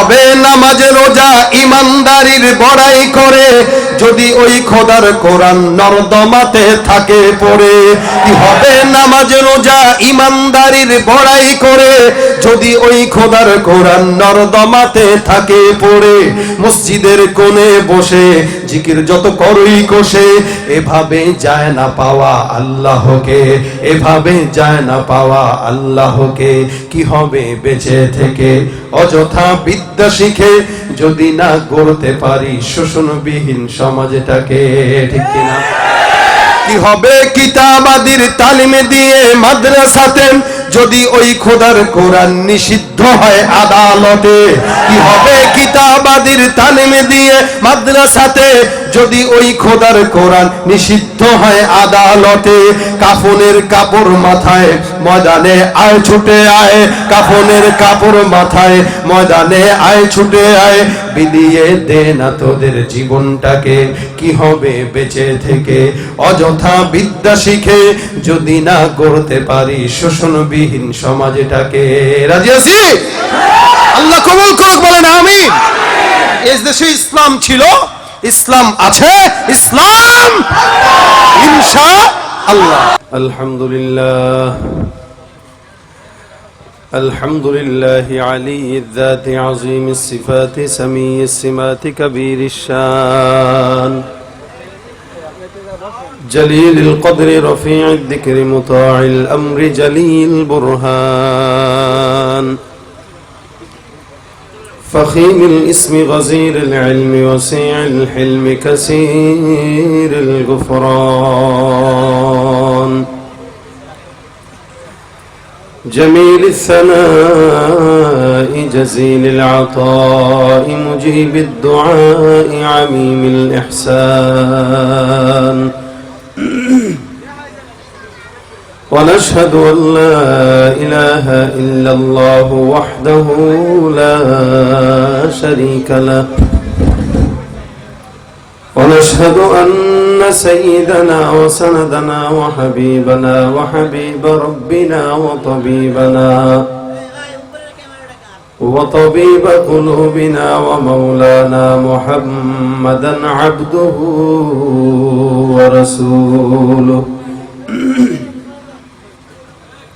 হবে নামাজ রোজা ইমানদারির বড়াই করে যদি ওই খোদার কোরআন নর্দমাতে থাকে পড়ে। কি হবে নামাজ রোজা ইমানদারির বড়াই করে যদি ওই খোদার কোরআন নর্দমাতে থাকে পড়ে। মসজিদের কোণে বসে জিকির যত করই কোষে, এভাবে যায় না পাওয়া আল্লাহকে, এভাবে যায় না পাওয়া আল্লাহকে। কি হবে বেঁচে থেকে অযথা বিদ্যা শিখে যদি না গড়তে পারি শোষণবিহীন সমাজটাকে, ঠিক কিনা? কি হবে কিতাবাদির তালিম দিয়ে মাদ্রাসাতে যদি ওই খোদার কোরআন নিষিদ্ধ হয় আদালতে। কি হবে কিতাবাদির তালিম দিয়ে মাদ্রাসাতে যদি ওই খোদার কোরআন নিষিদ্ধ হয় আদালতে। কাফনের কাপড় মাথায় ময়দানে আয় ছুটে আয়, কাফনের কাপড় মাথায় ময়দানে আয় ছুটে আয়, বিলিয়ে দে না তোদের জীবনটাকে। কি হবে বেঁচে থেকে অযথা বিদ্যা শিখে যদি না করতে পারি শোষণবিহীন সমাজটাকে। রাজি আছি? আল্লাহ কবুল করুক, বলেন আমিন। এই দেশে ইসলাম ছিল, ইসলাম আছে, ইসলাম ইনশাআল্লাহ। আলহামদুলিল্লাহ الحمد لله علي الذات عظيم الصفات سمي السمات كبير الشان جليل القدر رفيع الذكر مطاع الأمر جليل البرهان فخيم الاسم غزير العلم وسيع الحلم كثير الغفران جميل الثناء جزيل العطاء مجيب الدعاء عميم الإحسان ونشهد أن لا إله إلا الله وحده لا شريك له ونشهد أن سيدنا وسندنا وحبيبنا وحبيب ربنا وطبيب قلوبنا ومولانا محمدا عبده ورسوله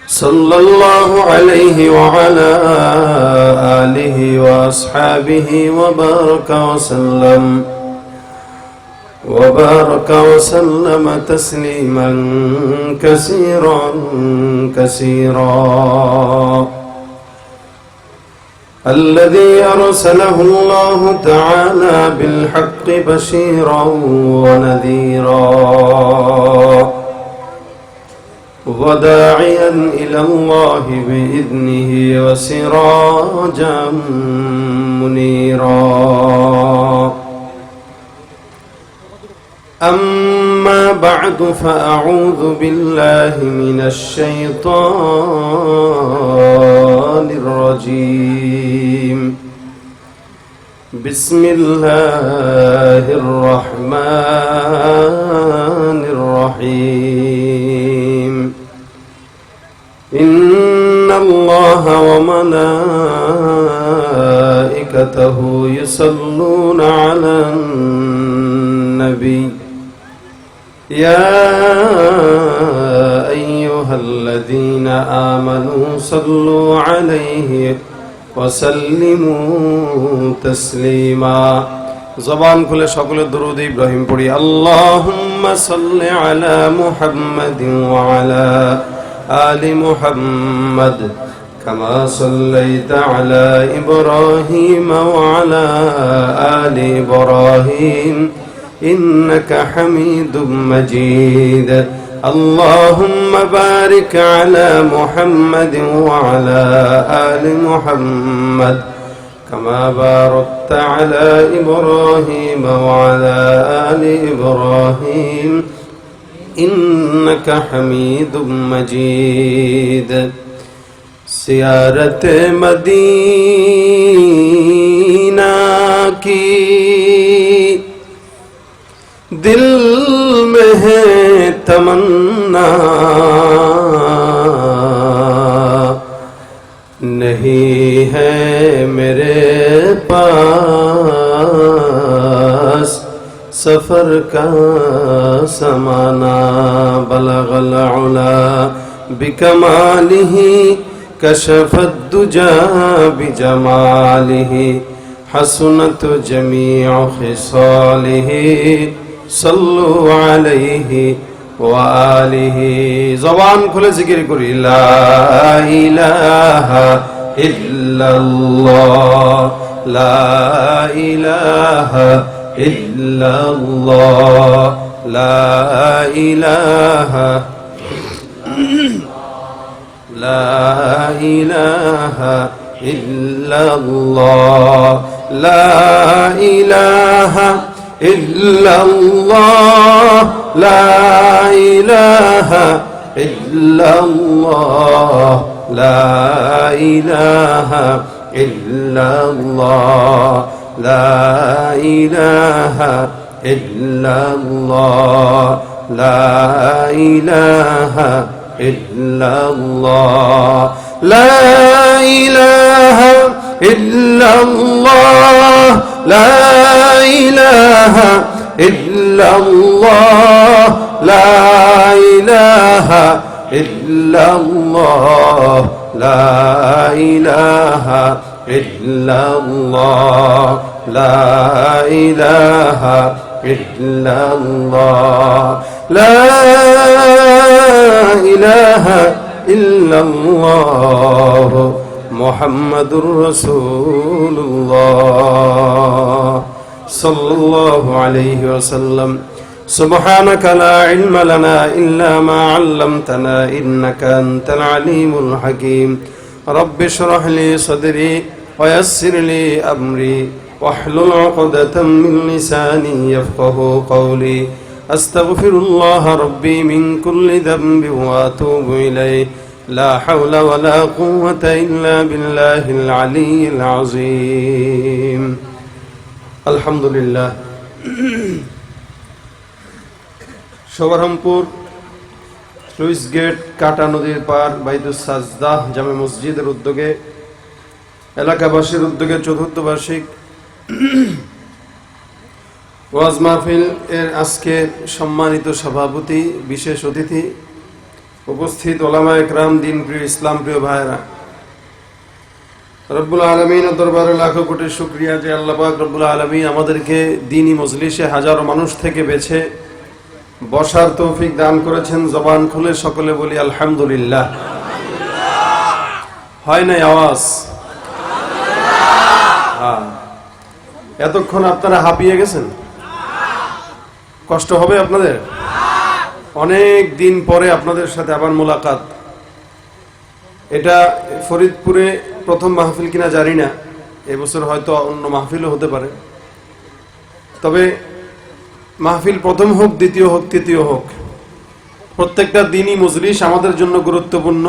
صلى الله عليه وعلى آله وأصحابه وبارك وسلم تسليما كثيرا الذي أرسله الله تعالى بالحق بشيرا ونذيرا وداعيا إلى الله بإذنه وسراجا منيرا أما بعد فأعوذ بالله من الشيطان الرجيم بسم الله الرحمن الرحيم إن الله وملائكته يصلون على النبي يا أيها الذين آمنوا صلوا عليه وسلموا تسليما زبان كل شكل درود إبراهيم پڑھی اللهم صل على محمد وعلى آل محمد كما صليت على إبراهيم وعلى آل إبراهيم إنك حميد مجيد اللهم بارك على محمد وعلى آل محمد كما باركت على إبراهيم وعلى آل إبراهيم إنك حميد مجيد زیارت مدینہ کی دل میں ہے تمنا نہیں ہے میرے पास सफर का समाना बलगल उला बिकमालिही कशफत दुजा बिजमालिही हसनत जमीअ खिसालिही सल्लु अलैहि व आलिहि। ज़बान खुले जिक्र करी ला इलाहा इल्लल्लाह ला इलाहा इल्लल्लाह ला इलाहा ला इलाहा इल्लल्लाह ला इलाहा इल्लल्लाह ला इलाहा इल्लल्लाह ला इलाहा इल्लल्लाह ला इलाहा इल्लल्लाह ला इलाहा इल्लल्लाह ला इलाहा इल्लल्लाह ला इलाहा इल्लल्लाह ला इलाहा इल्लल्लाह ला इलाहा इल्लल्लाह ला इलाहा इल्लल्लाह ला इलाहा इल्लल्लाह मुहम्मदुर रसूलुल्लाह सल्लल्लाहु अलैहि वसल्लम। सुब्हानक ला इल्म लना इल्ला मा अल्लमतना इन्नका अंतल अलीमुल हकीम। रब्बि इश्रह ली सदरी व यस्सिर ली अमरी वहलुल उक़दतम मिन लिसानी यफ्क़हू क़ौली। अस्तग़फिरुल्लाह रब्बी मिन कुल्लि ज़ंबिन व अतूबु इलैहि। ला हौला व ला कुव्वता इल्ला बिल्लाहिल अलिय्यिल अज़ीम। अल्हम्दुलिल्लाह। शोभरमपुर लुइस गेट काटा नदीर पार বাইতুস সাজদাহ জামে মসজিদের উদ্যোগে এলাকাবাসীর উদ্যোগে চতুর্থ বার্ষিক ওয়াজ মাহফিল এর আজকে সম্মানিত সভাপতি, বিশেষ অতিথি, উপস্থিত ওলামায়ে কেরাম, দিনপ্রিয় ইসলাম প্রিয় ভাইরা, রব্বুল আলামিনের দরবারে লাখো কোটি শুকরিয়া যে আল্লাহ পাক রব্বুল আলামিন আমাদেরকে দ্বীনি মজলিসে হাজারো মানুষ থেকে বেছে বসার তৌফিক দান করেছেন। জবান খুলে সকলে বলি আলহামদুলিল্লাহ। হয় নাই আওয়াজ? এতক্ষণ আপনারা হাঁপিয়ে গেছেন, কষ্ট হবে আপনাদের? অনেক দিন পরে আপনাদের সাথে আবার মোলাকাত। এটা ফরিদপুরে প্রথম মাহফিল কিনা জানি না, এবছর হয়তো অন্য মাহফিলও হতে পারে। তবে মাহফিল প্রথম হোক, দ্বিতীয় হোক, তৃতীয় হোক, প্রত্যেকটা দিনই মজলিস আমাদের জন্য গুরুত্বপূর্ণ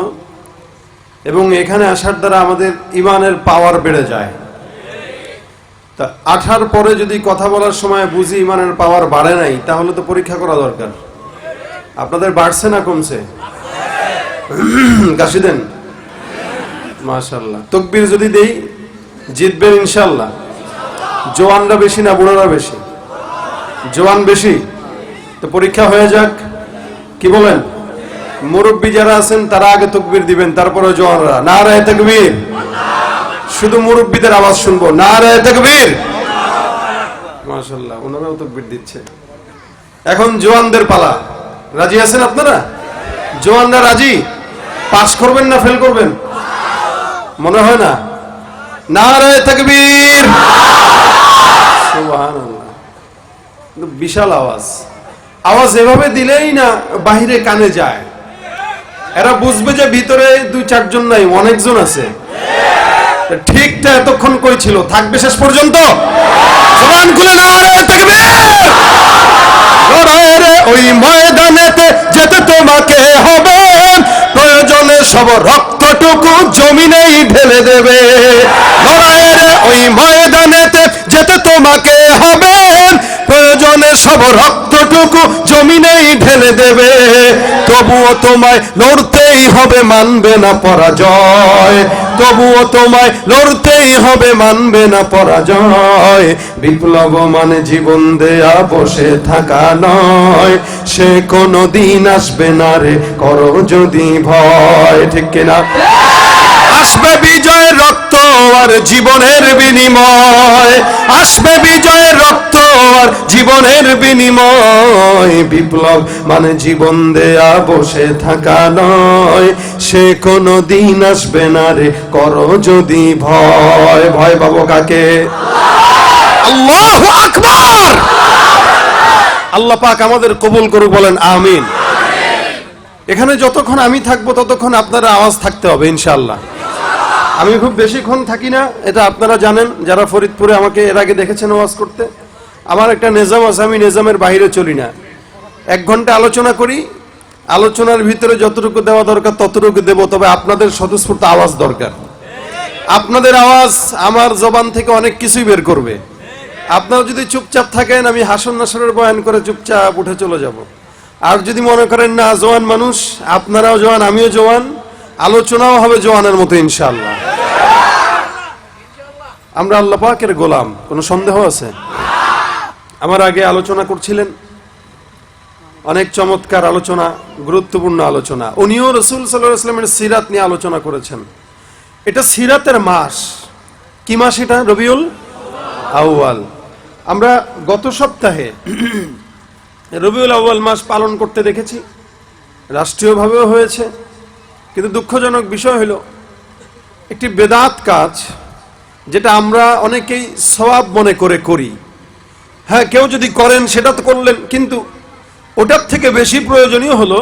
এবং এখানে আসার দ্বারা আমাদের ইমানের পাওয়ার বেড়ে যায়। তা আঠার পরে যদি কথা বলার সময় বুঝি ইমানের পাওয়ার বাড়ে নাই, তাহলে তো পরীক্ষা করা দরকার। আপনাদের বাড়ছে না কমছে? কাশি দেন মাশাআল্লাহ। তাকবীর যদি দেই জিতবেন ইনশাআল্লাহ। জওয়ানরা বেশি না বুড়োরা বেশি? জওয়ান বেশি। তো পরীক্ষা হয়ে যাক, কি বলেন? মুরব্বী যারা আছেন তারা আগে তাকবীর দিবেন, তারপরে জওয়ানরা। নারায়ে তাকবীর। শুধু মুরব্বীদের আওয়াজ শুনবো, নারায়ে তাকবীর। মাশাআল্লাহ, ওনারাও তাকবীর দিচ্ছে। এখন জওয়ানদের পালা। রাজি আছেন আপনারা? জওয়ানরা রাজি? পাস করবেন না ফেল করবেন? মনে হয় না। নারায়ে তাকবীর। সুবহানাল্লাহ। বিশাল আওয়াজ। আওয়াজ এভাবে দিলেই না বাহিরে কানে যায়, এরা বুঝবে যে ভিতরে দুই চারজন নাই, অনেকজন আছে। ঠিকটা এতক্ষণ কই ছিল? থাকবে শেষ পর্যন্ত? জবান খুলে নারায়ে তাকবীর। লড়াইয়ের ওই ময়দানেতে যেতে তোমাকে হবে, প্রয়োজনে সব রক্তটুকু জমিনেই ঢেলে দেবে। লড়াইয়ের ওই ময়দানেতে যেতে তোমাকে হবে, প্রয়োজনে সব রক্তটুকু জমিনেই ঢেলে দেবে। তবুও তোমায় লড়তেই হবে, মানবে না পরাজয়। তবুও তোমায় লড়তেই হবে, মানবে না পরাজয়। বিপ্লব মানে জীবন দেয়া বসে থাকা নয়, সে কোনো দিন আসবে না রে করো যদি ভয়। ঠিক কিনা? আসবে বিজয়ের রক্ত আর জীবনের বিনিময়, আসবে বিজয়ের রক্ত আর জীবনের বিনিময়। বিপ্লব মানে জীবন দেয়া বসে থাকা নয়, সে কোনো দিন আসবে না রে করো যদি ভয়। ভয় পাবো কাকে? আল্লাহু আকবার। আল্লাহ পাক আমাদের কবুল করুক, বলেন আমিন। এখানে যতক্ষণ আমি থাকবো ততক্ষণ আপনারা আওয়াজ থাকতে হবে ইনশাআল্লাহ। আমি খুব বেশিক্ষণ থাকি না, এটা আপনারা জানেন যারা ফরিদপুরে আমাকে এর আগে দেখেছেন ওয়াজ করতে। আমার একটা নিজাম আছে, আমি নিজামের বাইরে চলি না। 1 ঘন্টা আলোচনা করি, আলোচনার ভিতরে যতটুকু দেওয়া দরকার ততটুকু দেব, তবে আপনাদের স্বতঃস্ফূর্ত আওয়াজ দরকার। আপনাদের আওয়াজ আমার জবান থেকে অনেক কিছুই বের করবে। আপনারা যদি চুপচাপ থাকেন, আমি হাসন নাসরের বয়ান করে চুপচাপ উঠে চলে যাব। আর যদি মনে করেন না জওয়ান মানুষ, আপনারাও জওয়ান আমিও জওয়ান, আলোচনাও হবে জওয়ানের মতো ইনশাআল্লাহ। আমরা আল্লাহ পাকের গোলাম, কোনো সন্দেহ আছে? আমার আগে আলোচনা করছিলেন, অনেক চমৎকার আলোচনা, গুরুত্বপূর্ণ আলোচনা। উনিও রাসূল সাল্লাল্লাহু আলাইহি ওয়াসাল্লামের সিরাত নিয়ে আলোচনা করেছেন। এটা সিরাতের মাস। কি মাস এটা? রবিউল আউয়াল। আমরা গত সপ্তাহে রবিউল আউয়াল মাস পালন করতে দেখেছি, রাষ্ট্রীয়ভাবেও হয়েছে। কিন্তু দুঃখজনক বিষয় হলো একটি বেদাত কাজ, যেটা আমরা অনেকেই সওয়াব মনে করে করি। হ্যাঁ, কেউ যদি করেন সেটা তো করলেন, কিন্তু ওটার থেকে বেশি প্রয়োজনীয় হলো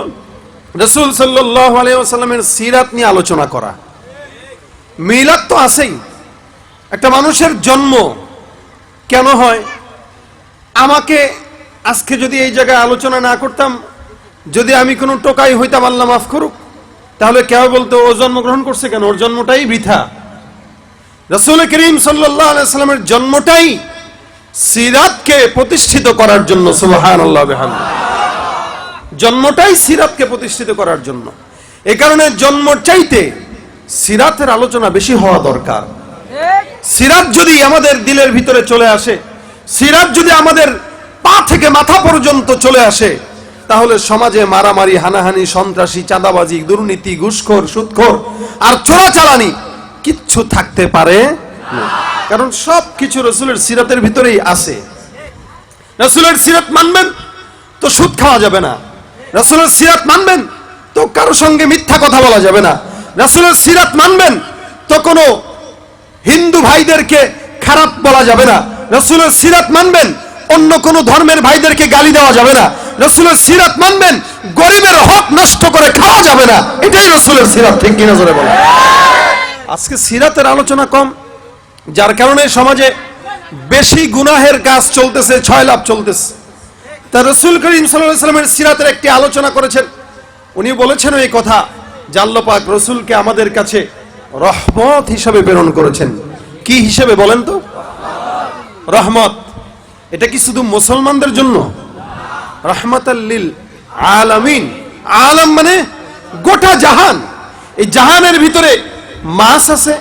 রাসূল সাল্লাল্লাহু আলাইহি ওয়াসাল্লামের সিরাত নিয়ে আলোচনা করা। মিলাদ তো আছেই, একটা মানুষের জন্ম কেন হয়? আমাকে আজকে যদি এই জায়গায় আলোচনা না করতাম, যদি আমি কোনো টোকাই হইতাম, আল্লাহ মাফ করুক, তাহলে কেউ বলতো ও জন্মগ্রহণ করছে কেন, ওর জন্মটাই বৃথা। রাসূল করিম সাল্লাল্লাহু আলাইহি ওয়াসাল্লামের জন্মটাই সিরাতকে প্রতিষ্ঠিত করার জন্য। সুবহানাল্লাহ বিহামদিহি। জন্মটাই সিরাতকে প্রতিষ্ঠিত করার জন্য। এই কারণে জন্ম চাইতে সিরাতের আলোচনা বেশি হওয়া দরকার। সিরাত যদি আমাদের দিলের ভিতরে চলে আসে, সিরাত যদি আমাদের পা থেকে মাথা পর্যন্ত চলে আসে, তাহলে সমাজে মারামারি, হানাহানি, সন্ত্রাসী, চাঁদাবাজি, দুর্নীতি, ঘুষখোর, সুদখোর আর চোরাচালানি কিচ্ছু থাকতে পারে না। কারণ সব কিছু রাসূলের সিরাতের ভিতরেই আছে। রাসূলের সিরাত মানবেন তো সুদ খাওয়া যাবে না, রাসূলের সিরাত মানবেন তো কারো সঙ্গে মিথ্যা কথা বলা যাবে না, রাসূলের সিরাত মানবেন তো কোনো হিন্দু ভাইদেরকে খারাপ বলা যাবে না, রাসূলের সিরাত মানবেন অন্য কোনো ধর্মের ভাইদেরকে গালি দেওয়া যাবে না, রাসূলের সিরাত মানবেন গরিবের হক নষ্ট করে খাওয়া যাবে না। এটাই রাসূলের সিরাত। ঠিক কিনা জোরে বলেন? আজকে সিরাতের আলোচনা কম, যার কারণে সমাজে বেশি গুনাহের কাজ চলতেছে, ছয় লাভ চলতেছে। তা রাসূল করিম সাল্লাল্লাহু আলাইহি ওয়াসাল্লামের সিরাতের একটি আলোচনা করেছেন। উনি বলেছেন এই কথা যে আল্লাহ পাক রাসূলকে আমাদের কাছে রহমত হিসেবে প্রেরণ করেছেন। কি হিসেবে বলেন তো? রহমত। এটা কি শুধু মুসলমানদের জন্য? রাহমাতাল লিল আলামিন। আলাম মানে গোটা জাহান। এই জাহানের ভিতরে মাছ আছে,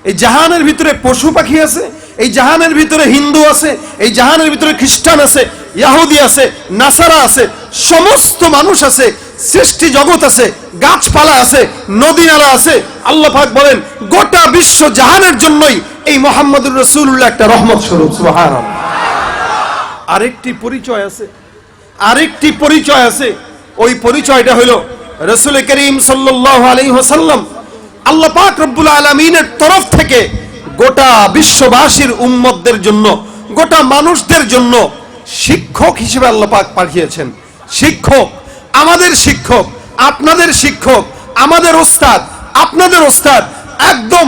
এই জাহানের ভিতরে পশু পাখি আছে, এই জাহানের ভিতরে হিন্দু আছে, এই জাহানের ভিতরে খ্রিস্টান আছে, ইহুদি আছে, নাসারা আছে, সমস্ত মানুষ আছে, সৃষ্টি জগৎ আছে, গাছপালা আছে, নদী নালা আছে। আল্লাহ পাক বলেন গোটা বিশ্ব জাহানের জন্যই এই মুহাম্মদুর রাসূলুল্লাহ একটা রহমত স্বরূপ। সুবহানাল্লাহ। আরেকটি পরিচয় আছে, আরেকটি পরিচয় আছে। ওই পরিচয়টা হলো রাসূল করিম সাল্লাল্লাহু আলাইহি ওয়াসাল্লাম আল্লাহ পাক রব্বুল আলামিনের তরফ থেকে গোটা বিশ্ববাসীর উম্মতদের জন্য, গোটা মানুষদের জন্য শিক্ষক হিসেবে আল্লাহ পাক পাঠিয়েছেন। শিক্ষক, আমাদের শিক্ষক, আপনাদের শিক্ষক, আমাদের ওস্তাদ, আপনাদের ওস্তাদ, একদম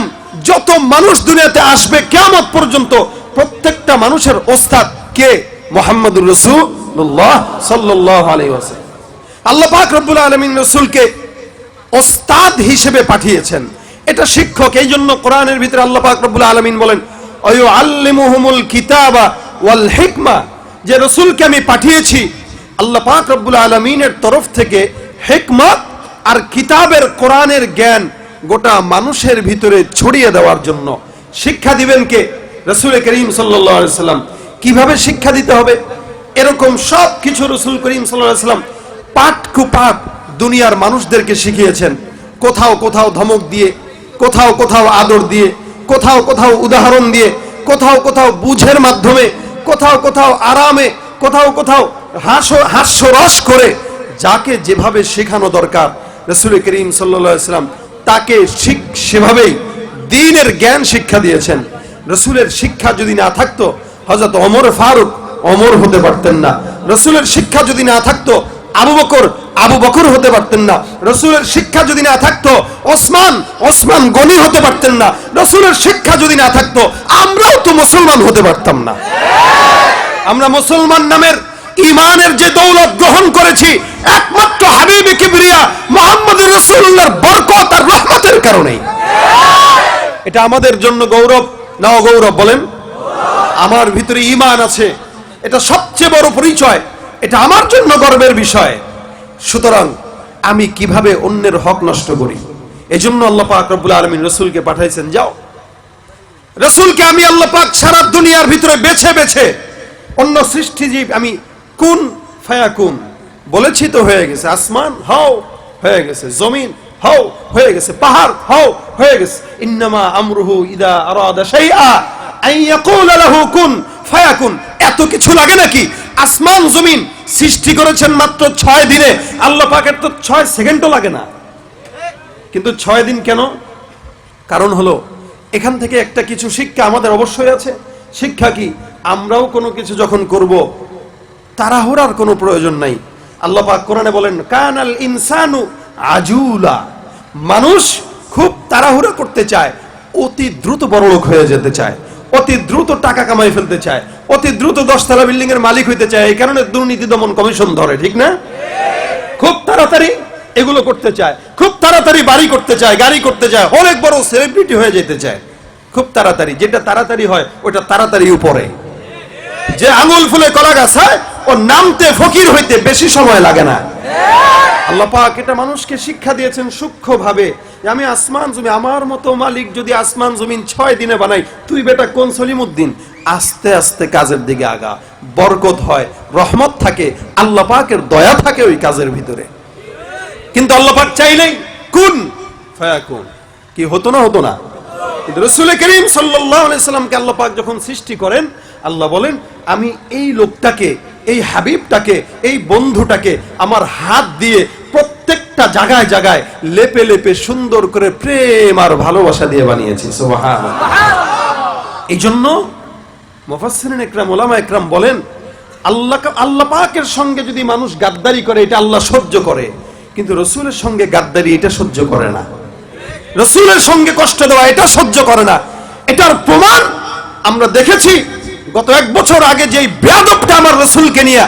যত মানুষ দুনিয়াতে আসবে কিয়ামত পর্যন্ত প্রত্যেকটা মানুষের ওস্তাদ কে? মুহাম্মদুর রাসূলুল্লাহ সাল্লাল্লাহু আলাইহি ওয়াসাল্লাম। আল্লাহ পাক রব্বুল আলামিন রাসূলকে ওস্তাদ হিসেবে পাঠিয়েছেন। এটা শিক্ষক। এই জন্য কোরআনের ভিতরে আল্লাহ পাক রব্বুল আলামিন বলেন আল্লিমুহুমুল কিতাবা ওয়াল হিকমা, যে রাসূলকে আমি পাঠিয়েছি আল্লাহ পাক রব্বুল আলামিনের তরফ থেকে হিকমত আর কিতাবের কোরআনের জ্ঞান গোটা মানুষের ভিতরে ছড়িয়ে দেওয়ার জন্য। শিক্ষা দিবেন কে? রাসূল করিম সাল্লাল্লাহু আলাইহি সাল্লাম। কিভাবে শিক্ষা দিতে হবে এরকম সব কিছু রাসূল করিম সাল্লাল্লাহু আলাইহি সাল্লাম পাঠ কুপাঠ দুনিয়ার মানুষদেরকে শিখিয়েছেন। কোথাও কোথাও ধমক দিয়ে, কোথাও কোথাও আদর দিয়ে, কোথাও কোথাও উদাহরণ দিয়ে, কোথাও কোথাও বুঝের মাধ্যমে, কোথাও কোথাও আরামে, কোথাও কোথাও হাস্যরস করে, যাকে যেভাবে শেখানো দরকার রাসূল করিম সাল্লাল্লাহু আলাইহি সাল্লাম তাকে সেভাবেই দ্বীনের জ্ঞান শিক্ষা দিয়েছেন। রাসূলের শিক্ষা যদি না থাকতো হযরত ওমর ফারুক ওমর হতে পারতেন না। রাসূলের শিক্ষা যদি না থাকতো আবু বকর হতে পারতেন না। রাসূলের শিক্ষা যদি না থাকতো ওসমান গনি হতে পারতেন না। রাসূলের শিক্ষা যদি না থাকতো আমরাও তো মুসলমান হতে পারতাম না। আমরা মুসলমান নামের ঈমানের যে দৌলত গ্রহণ করেছি একমাত্র হাবিবে কিবরিয়া মুহাম্মদুর রাসূলুল্লাহর বরকত আর রহমতের কারণেই। এটা আমাদের জন্য গৌরব না অগৌরব বলেন? আমার ভিতরে ঈমান আছে, এটা সবচেয়ে বড় পরিচয়, এটা আমার জন্য গর্বের বিষয়। সুতরাং আমি কিভাবে অন্যের হক নষ্ট করি, এজন্য আল্লাহ পাক রব্বুল আলামিন রাসূলকে পাঠাইছেন। যাও, রাসূলকে আমি আল্লাহ পাক সারা দুনিয়ার ভিতরে বেছে বেছে অন্য সৃষ্টিজীব আমি কুন ফায়াকুন বলেছি তো হয়ে গেছে। আসমান হও, হয়ে গেছে। জমিন হও, হয়ে গেছে। পাহাড় হও, হয়ে গেছে। ইন্নামা আমরুহু ইদা আরাদা শাইআ আন ইয়াকুলা লাহু কুন ফায়াকুন। এত কিছু লাগে নাকি? আসমান জমিন সৃষ্টি করেছেন মাত্র 6 দিনে। আল্লাহ পাকের তো 6 সেকেন্ডও লাগে না। কিন্তু 6 দিন কেন? কারণ হলো এখান থেকে একটা কিছু শিক্ষা আমাদের অবশ্যই আছে। শিক্ষা কি? আমরাও কোনো কিছু যখন করব তাড়াহুড়ার কোনো প্রয়োজন নাই। আল্লাহ পাক কোরআনে বলেন কানাল ইনসানু আজুলা। মানুষ খুব তাড়াহুড়া করতে চায়, অতি দ্রুত বড়লোক হয়ে যেতে চায়, অতি দ্রুত টাকা কামাই ফেলতে চায়, অতি দ্রুত 10 তলা বিল্ডিং এর মালিক হইতে চায়। এই কারণে দুর্নীতি দমন কমিশন ধরে, ঠিক না? খুব তাড়াতাড়ি এগুলো করতে চায়, খুব তাড়াতাড়ি বাড়ি করতে চায়, গাড়ি করতে চায়, অনেক বড় সেলিব্রিটি হয়ে যেতে চায়। খুব তাড়াতাড়ি, যেটা তাড়াতাড়ি হয় ওটা তাড়াতাড়ি উপরে। যে আঙুল ফুলে কলা গাছ হয় ও নামতে ফকির হইতে বেশি সময় লাগে না। আল্লাহ পাক এটা মানুষকে শিক্ষা দিয়েছেন সূক্ষ্মভাবে। আমি আসমান জমিন, আমার মতো মালিক যদি আসমান জমিন 6 দিনে বানাই, তুই বেটা কোন সলিমুদ্দিন? আস্তে আস্তে কাজের দিকে আগা, বরকত হয়, রহমত থাকে, আল্লাহ পাকের দয়া থাকে ওই কাজের ভিতরে। কিন্তু আল্লাহ পাক চাইলেই কুন ফায়াকুন, কি হতো না? হতো না। কিন্তু রাসূল করিম সাল্লাল্লাহু আলাইহি সাল্লামকে আল্লাহ পাক যখন সৃষ্টি করেন, আল্লাহ বলেন আমি এই লোকটাকে, এই হাবিবটাকে, এই বন্ধুটাকে আমার হাত দিয়ে প্রত্যেকটা জায়গায় জায়গায় লেপে লেপে সুন্দর করে প্রেম আর ভালোবাসা দিয়ে বানিয়েছি। সুবহানাল্লাহ। এই জন্য মুফাসসিরিন ইকরাম, উলামা ইকরাম বলেন আল্লাহ পাকের সঙ্গে যদি মানুষ গাদ্দারি করে এটা আল্লাহ সহ্য করে, কিন্তু রাসূলের সঙ্গে গাদ্দারি এটা সহ্য করে না। রাসূলের সঙ্গে কষ্ট দেওয়া এটা সহ্য করে না। এটার প্রমাণ আমরা দেখেছি গত 1 বছর আগে যেই বেয়াদবটা আমার রাসূলকে নিয়ে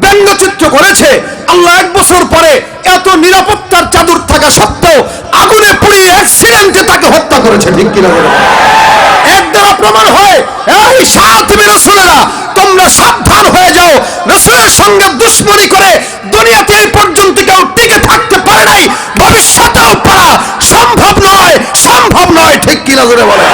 ব্যঙ্গচিত্র করেছে, আল্লাহ 1 বছর পরে এত নিরাপত্তার চাদর থাকা সত্ত্বেও আগুনে পুড়িয়ে অ্যাক্সিডেন্টে তাকে হত্যা করেছে। ঠিক কিনা বলেন? এর দ্বারা প্রমাণ হয় এই সাথী রাসূলেরা তোমরা সাবধান হয়ে যাও। রাসূলের সঙ্গে দুশমনি করে দুনিয়াতে এই পর্যন্ত কেউ টিকে থাকতে পারে নাই, ভবিষ্যতেও পারা সম্ভব নয়, সম্ভব নয়। ঠিক কিনা জোরে বলে?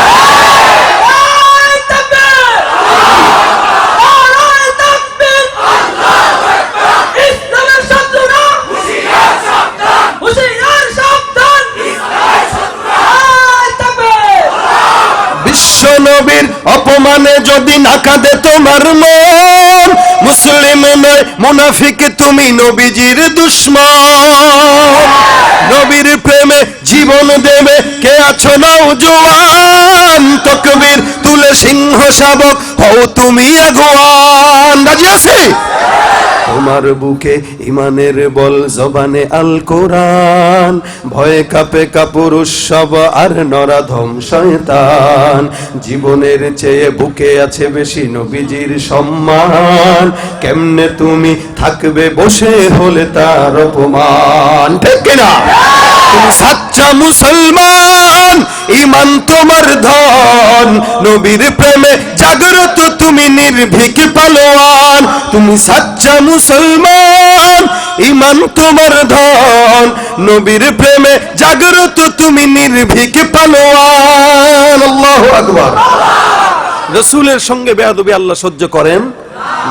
নবীর অপমানে যদি না কাঁদে তোমার মন, মুসলিম নয় মুনাফিক তুমি নবীজির দুশমন। নবীর প্রেমে জীবন দেবে কে আছো নওজোয়ান, তাকবীর তুলে সিংহ শাবক হও তুমি আগুয়ান। রাজি আছি? তোমার বুকে ইমানের বল, জবানে আল কোরআন, ভয়ে কাঁপে কাপুরুষ সব আর নরাধম শয়তান। জীবনের চেয়ে বুকে আছে বেশি নবীজির সম্মান, কেমনে তুমি থাকবে বসে হলে তার অপমান। ঠিক কিনা? তুমি সাচ্চা মুসলমান, ঈমান তোমার ধন, নবীর প্রেমে জাগ্রত তুমি নির্ভীক পালোয়ান। তুমি সাচ্চা মুসলমান, ঈমান তোমার ধন, নবীর প্রেমে জাগ্রত তো তুমি নির্ভীক পালোয়ান। আল্লাহু আকবার। রসুলের সঙ্গে বেয়াদবি আল্লাহ সহ্য করেন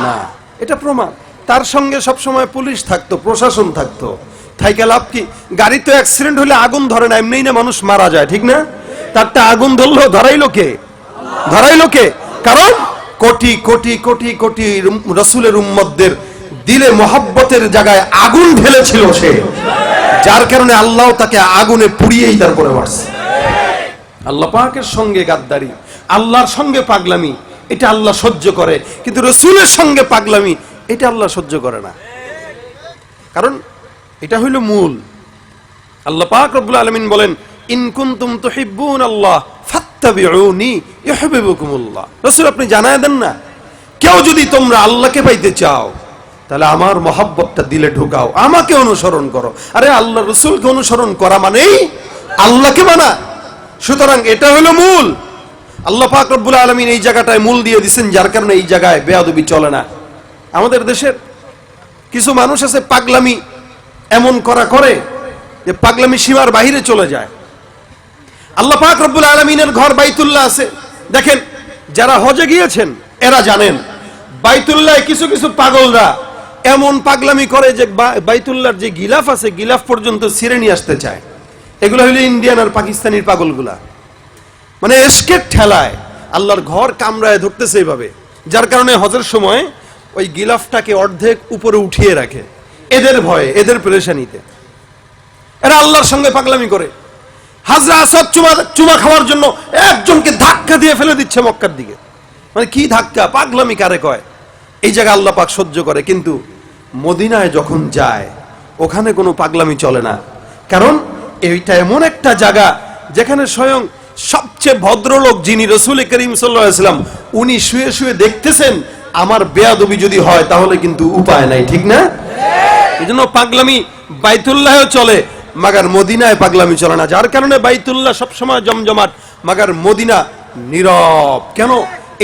না, এটা প্রমাণ। তার সঙ্গে সবসময় পুলিশ থাকতো, প্রশাসন থাকতো, থাইকা লাভ কি? গাড়ি তো অ্যাক্সিডেন্ট হলে আগুন ধরে না, এমনি না মানুষ মারা যায়, ঠিক না? তারটা আগুন ধরলো, ধরাইলো কে? ধরাইলো কে? কারণ কোটি কোটি কোটি কোটি রসুলের উম্মতদের দিলে মহব্বতের জায়গায় আগুন ঢেলেছিল সে, যার কারণে আল্লাহ তাকে আগুনে পুড়িয়েই তারপরে মারছে। আল্লাহ পাকের সঙ্গে গাদ্দারি, আল্লাহর সঙ্গে পাগলামি, এটা আল্লাহ সহ্য করে, কিন্তু রসুলের সঙ্গে পাগলামি এটা আল্লাহ সহ্য করে না। কারণ এটা হইল মূল। আল্লাহ পাক রব্বুল আলামিন বলেন, ইন কুনতুম তুহিব্বুন আল্লাহ ফাত্তাবিউনি ইউহিব্বুকুমুল্লাহ। রাসূল আপনি জানায় দেন না, কেউ যদি তোমরা আল্লাহকে পাইতে চাও তাহলে আমার মহব্বতটা দিলে ঢুকাও, আমাকে অনুসরণ করো। আরে আল্লাহ রসুলকে অনুসরণ করা মানেই আল্লাহকে মানা। সুতরাং এটা হলো মূল। আল্লাহ পাক রব্বুল আলামিন এই জায়গাটায় মূল দিয়ে দিচ্ছেন, যার কারণে এই জায়গায় বেয়াদবি চলে না। আমাদের দেশের কিছু মানুষ আছে পাগলামি এমন করে যে পাগলামি সীমার বাহিরে চলে যায়। আল্লাহ পাক রব্বুল আলামিনের ঘর বাইতুল্লাহ আছে। দেখেন, যারা হজে গিয়েছেন এরা জানেন, বাইতুল্লাহ কিছু কিছু পাগলরা এমন পাগলামি করে যে বাইতুল্লাহর যে গিলাফ আছে, গিলাফ পর্যন্ত ছিঁড়ে নিয়ে আসতে চায়। এগুলো হলো ইন্ডিয়ান আর পাকিস্তানির পাগলগুলা, মানে এসকের ঠেলায় আল্লাহর ঘর কামড়ায় ধরতেছে এইভাবে, যার কারণে হজের সময় ওই গিলাফটাকে অর্ধেক উপরে উঠিয়ে রাখে, এদের ভয়ে, এদের পেরেশানিতে। এরা আল্লাহর সঙ্গে পাগলামি করে। হাজরা আসাদ চুমা খাওয়ার জন্য একজনকে ধাক্কা দিয়ে ফেলে দিচ্ছে মক্কার দিকে। মানে কি ধাক্কা, পাগলামি কারে কয়? এই জায়গা আল্লাহ পাক সহ্য করে, কিন্তু মদিনায় যখন যায় ওখানে কোনো পাগলামি চলে না। কারণ এইটা এমন একটা জায়গা যেখানে স্বয়ং সবচেয়ে ভদ্রলোক যিনি রসুল করিম সাল্লাল্লাহু আলাইহি ওয়াসাল্লাম, উনি শুয়ে শুয়ে দেখতেছেন আমার বেয়াদবি যদি হয় তাহলে কিন্তু উপায় নাই, ঠিক না? এজন্য পাগলামি বাইতুল্লাহেও চলে, মাগার মদিনায় পাগলামি চলে না। যার কারণে বাইতুল্লাহ সবসময় জমজমাট, মাগার মদিনা নীরব। কেন?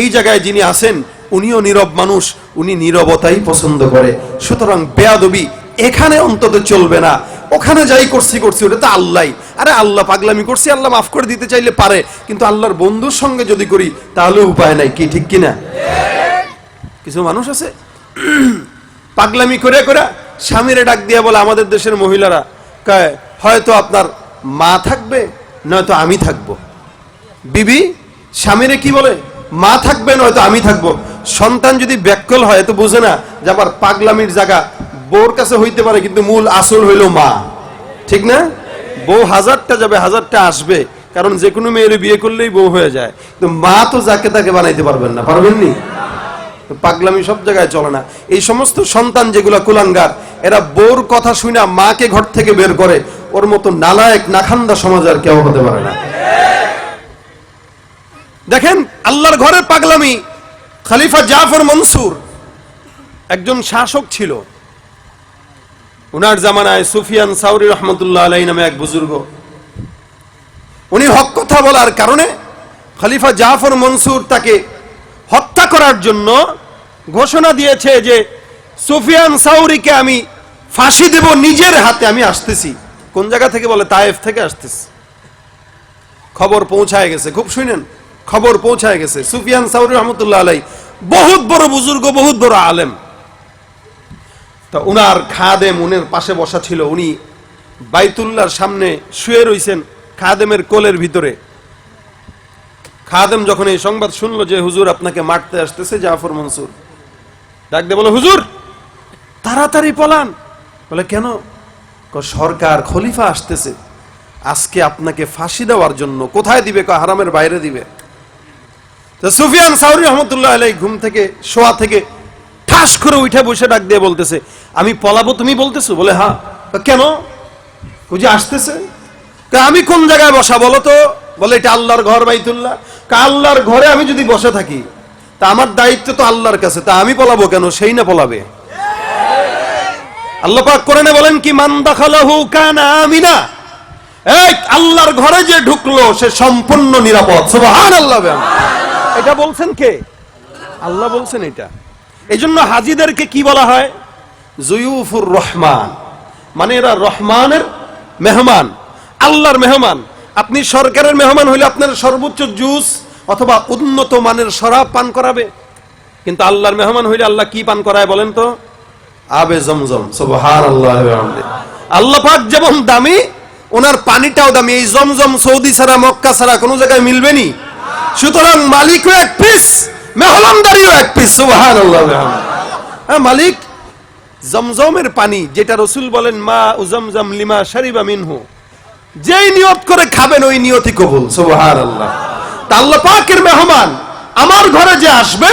এই জায়গায় যিনি আছেন উনিও নীরব মানুষ, উনি নীরবতাই পছন্দ করে। সুতরাং বেয়াদবি এখানে অন্তত চলবে না। ওখানে যাই করছি ওটা তো আল্লাহ। আরে আল্লাহ পাগলামি করছি, আল্লাহ মাফ করে দিতে চাইলে পারে, কিন্তু আল্লাহর বন্ধুর সঙ্গে যদি করি তাহলে উপায় নাই, কি ঠিক কিনা? কিছু মানুষ আছে পাগলামি করে করে স্বামীরে ডাক দিয়া বলে, আমাদের দেশের মহিলারা কয় হয়তো আপনার মা থাকবে নয়তো আমি থাকবো। বিবি স্বামীরে কি বলে? মা থাকবে নয়তো আমি থাকবো। সন্তান যদি ব্যাকল হয় তো বোঝে না যে আবার পাগলামির জায়গা বউর কাছে হইতে পারে, কিন্তু মূল আসল হইল মা, ঠিক না? বউ হাজারটা যাবে, হাজারটা আসবে, কারণ যে কোনো মেয়ের বিয়ে করলেই বউ হয়ে যায়, কিন্তু মা তো যাকে তাকে বানাইতে পারবেন না, পারবেননি? পাগলামি সব জায়গায় চলে না। এই সমস্ত সন্তান যেগুলা কুলাঙ্গার, এরা বউর কথা শুনে মাকে ঘর থেকে বের করে, ওর মতো নালায়েক নাখান্দা সমাজ আর কেউ হতে পারে না। দেখেন আল্লাহর ঘরে পাগলামি। খলিফা জাফর মনসুর একজন শাসক ছিল, উনার জামানায় সুফিয়ান সাউরি রহমতুল্লাহ আলাইহি নামে এক বুজুর্গ, উনি হক কথা বলার কারণে খলিফা জাফর মনসুর তাকে হত্যা করার জন্য ঘোষণা দিয়েছে যে সুফিয়ান সাউরিকে আমি ফাঁসি দেব নিজের হাতে, আমি আসতেছি। কোন জায়গা থেকে বলে? তায়েফ থেকে আসতেছি। খবর পৌঁছায় গেছে, খুব শুনেন, খবর পৌঁছায় গেছে। সুফিয়ান সাউরি রহমতুল্লাহ আলাইহি বহুত বড় বুজুর্গ, বহুত বড় আলেম। তো উনার খাদেম উনার পাশে বসা ছিল, উনি বাইতুল্লাহর সামনে শুয়ে রইছেন খাদেমের কোলের ভিতরে। খাদেম যখন এই সংবাদ শুনলো যে হুজুর আপনাকে মারতে আসতেছে জাফর মনসুর, ডাক দিয়ে বলে, হুজুর তাড়াতাড়ি পলান। বলে কেন? সরকার খলিফা আসতেছে আজকে আপনাকে ফাঁসি দেওয়ার জন্য। কোথায় দিবে? হারামের বাইরে দিবে। তো সুফিয়ান সাউরি রহমতুল্লাহ আলাইহি ঘুম থেকে, শোয়া থেকে ঠাস করে উঠে বসে ডাক দিয়ে বলতেছে, আমি পলাবো তুমি বলতেছো? বলে হ্যাঁ। কেন? যে আসতেছে। আমি কোন জায়গায় বসা বলো তো? বলে এটা আল্লাহর ঘর বাইতুল্লাহ। আল্লাহর ঘরে আমি যদি বসে থাকি তা আমার দায়িত্ব তো আল্লাহর কাছে, তা আমি পলাবো কেন? সেই না পলাবে। আল্লাহ পাক কোরআনে বলেন কি, মান দাখালাহু কানা আমিনা। এই আল্লাহর ঘরে যে ঢুকলো সে সম্পূর্ণ নিরাপদ। সুবহানাল্লাহ। এটা বলছেন কে? আল্লাহ বলছেন এটা। এই জন্য হাজীদেরকে কি বলা হয়? জুয়ুফুর রহমান, মানে এরা রহমানের মেহমান। আল্লাহর মেহমান। আপনি সরকারের মেহমান হইলে আপনার সর্বোচ্চ জুস অথবা উন্নত মানের শরাব পান করাবে, কিন্তু আল্লাহর মেহমান হইলে আল্লাহ কি পান করায় বলেন তো? আবে জমজম। সুবহানাল্লাহ। আল্লাহ পাক যেমন দামি, ওনার পানিটাও দামি। এই জমজম সৌদি ছাড়া মক্কা ছাড়া কোনো জায়গায় মিলবে নি। সুতরাং মালিকও এক পিস, মেহমানদারিও এক পিস। সুবহানাল্লাহ। হ্যাঁ, মালিক জমজমের পানি, যেটা রাসূল বলেন মা উজমজম লিমা শারিবা মিনহু, যেই নিয়ত করে খাবেন ওই নিয়তই কবুল। সুবহানাল্লাহ। তা আল্লাহ পাকের মেহমান আমার ঘরে যে আসবে,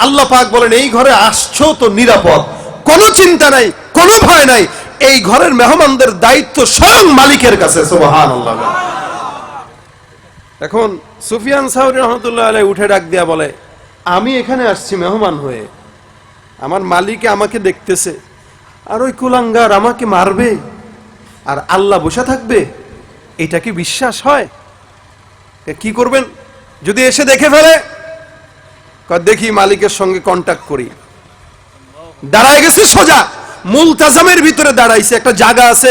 আল্লাহ পাক বলেন এই ঘরে আসছো তো নিরাপদ, কোনো চিন্তা নাই, কোনো ভয় নাই। এই ঘরের মেহমানদের দায়িত্ব স্বয়ং মালিকের কাছে। সুবহানাল্লাহ। এখন সুফিয়ান সাউরি রহমতুল্লাহ আলাইহি উঠে ডাক দিয়া বলে, আমি এখানে আসছি মেহমান হয়ে, আমার মালিক আমাকে দেখতেছে, আর ওই কুলাঙ্গার আমাকে মারবে, আর আল্লাহ বসে থাকবে, এটা কি বিশ্বাস হয়? কি করবেন যদি এসে দেখে ফেলে? দেখি মালিকের সঙ্গে কন্টাক্ট করি। দাঁড়ায় গেছে সোজা মুলতাজামের ভিতরে দাঁড়াইছে। একটা জায়গা আছে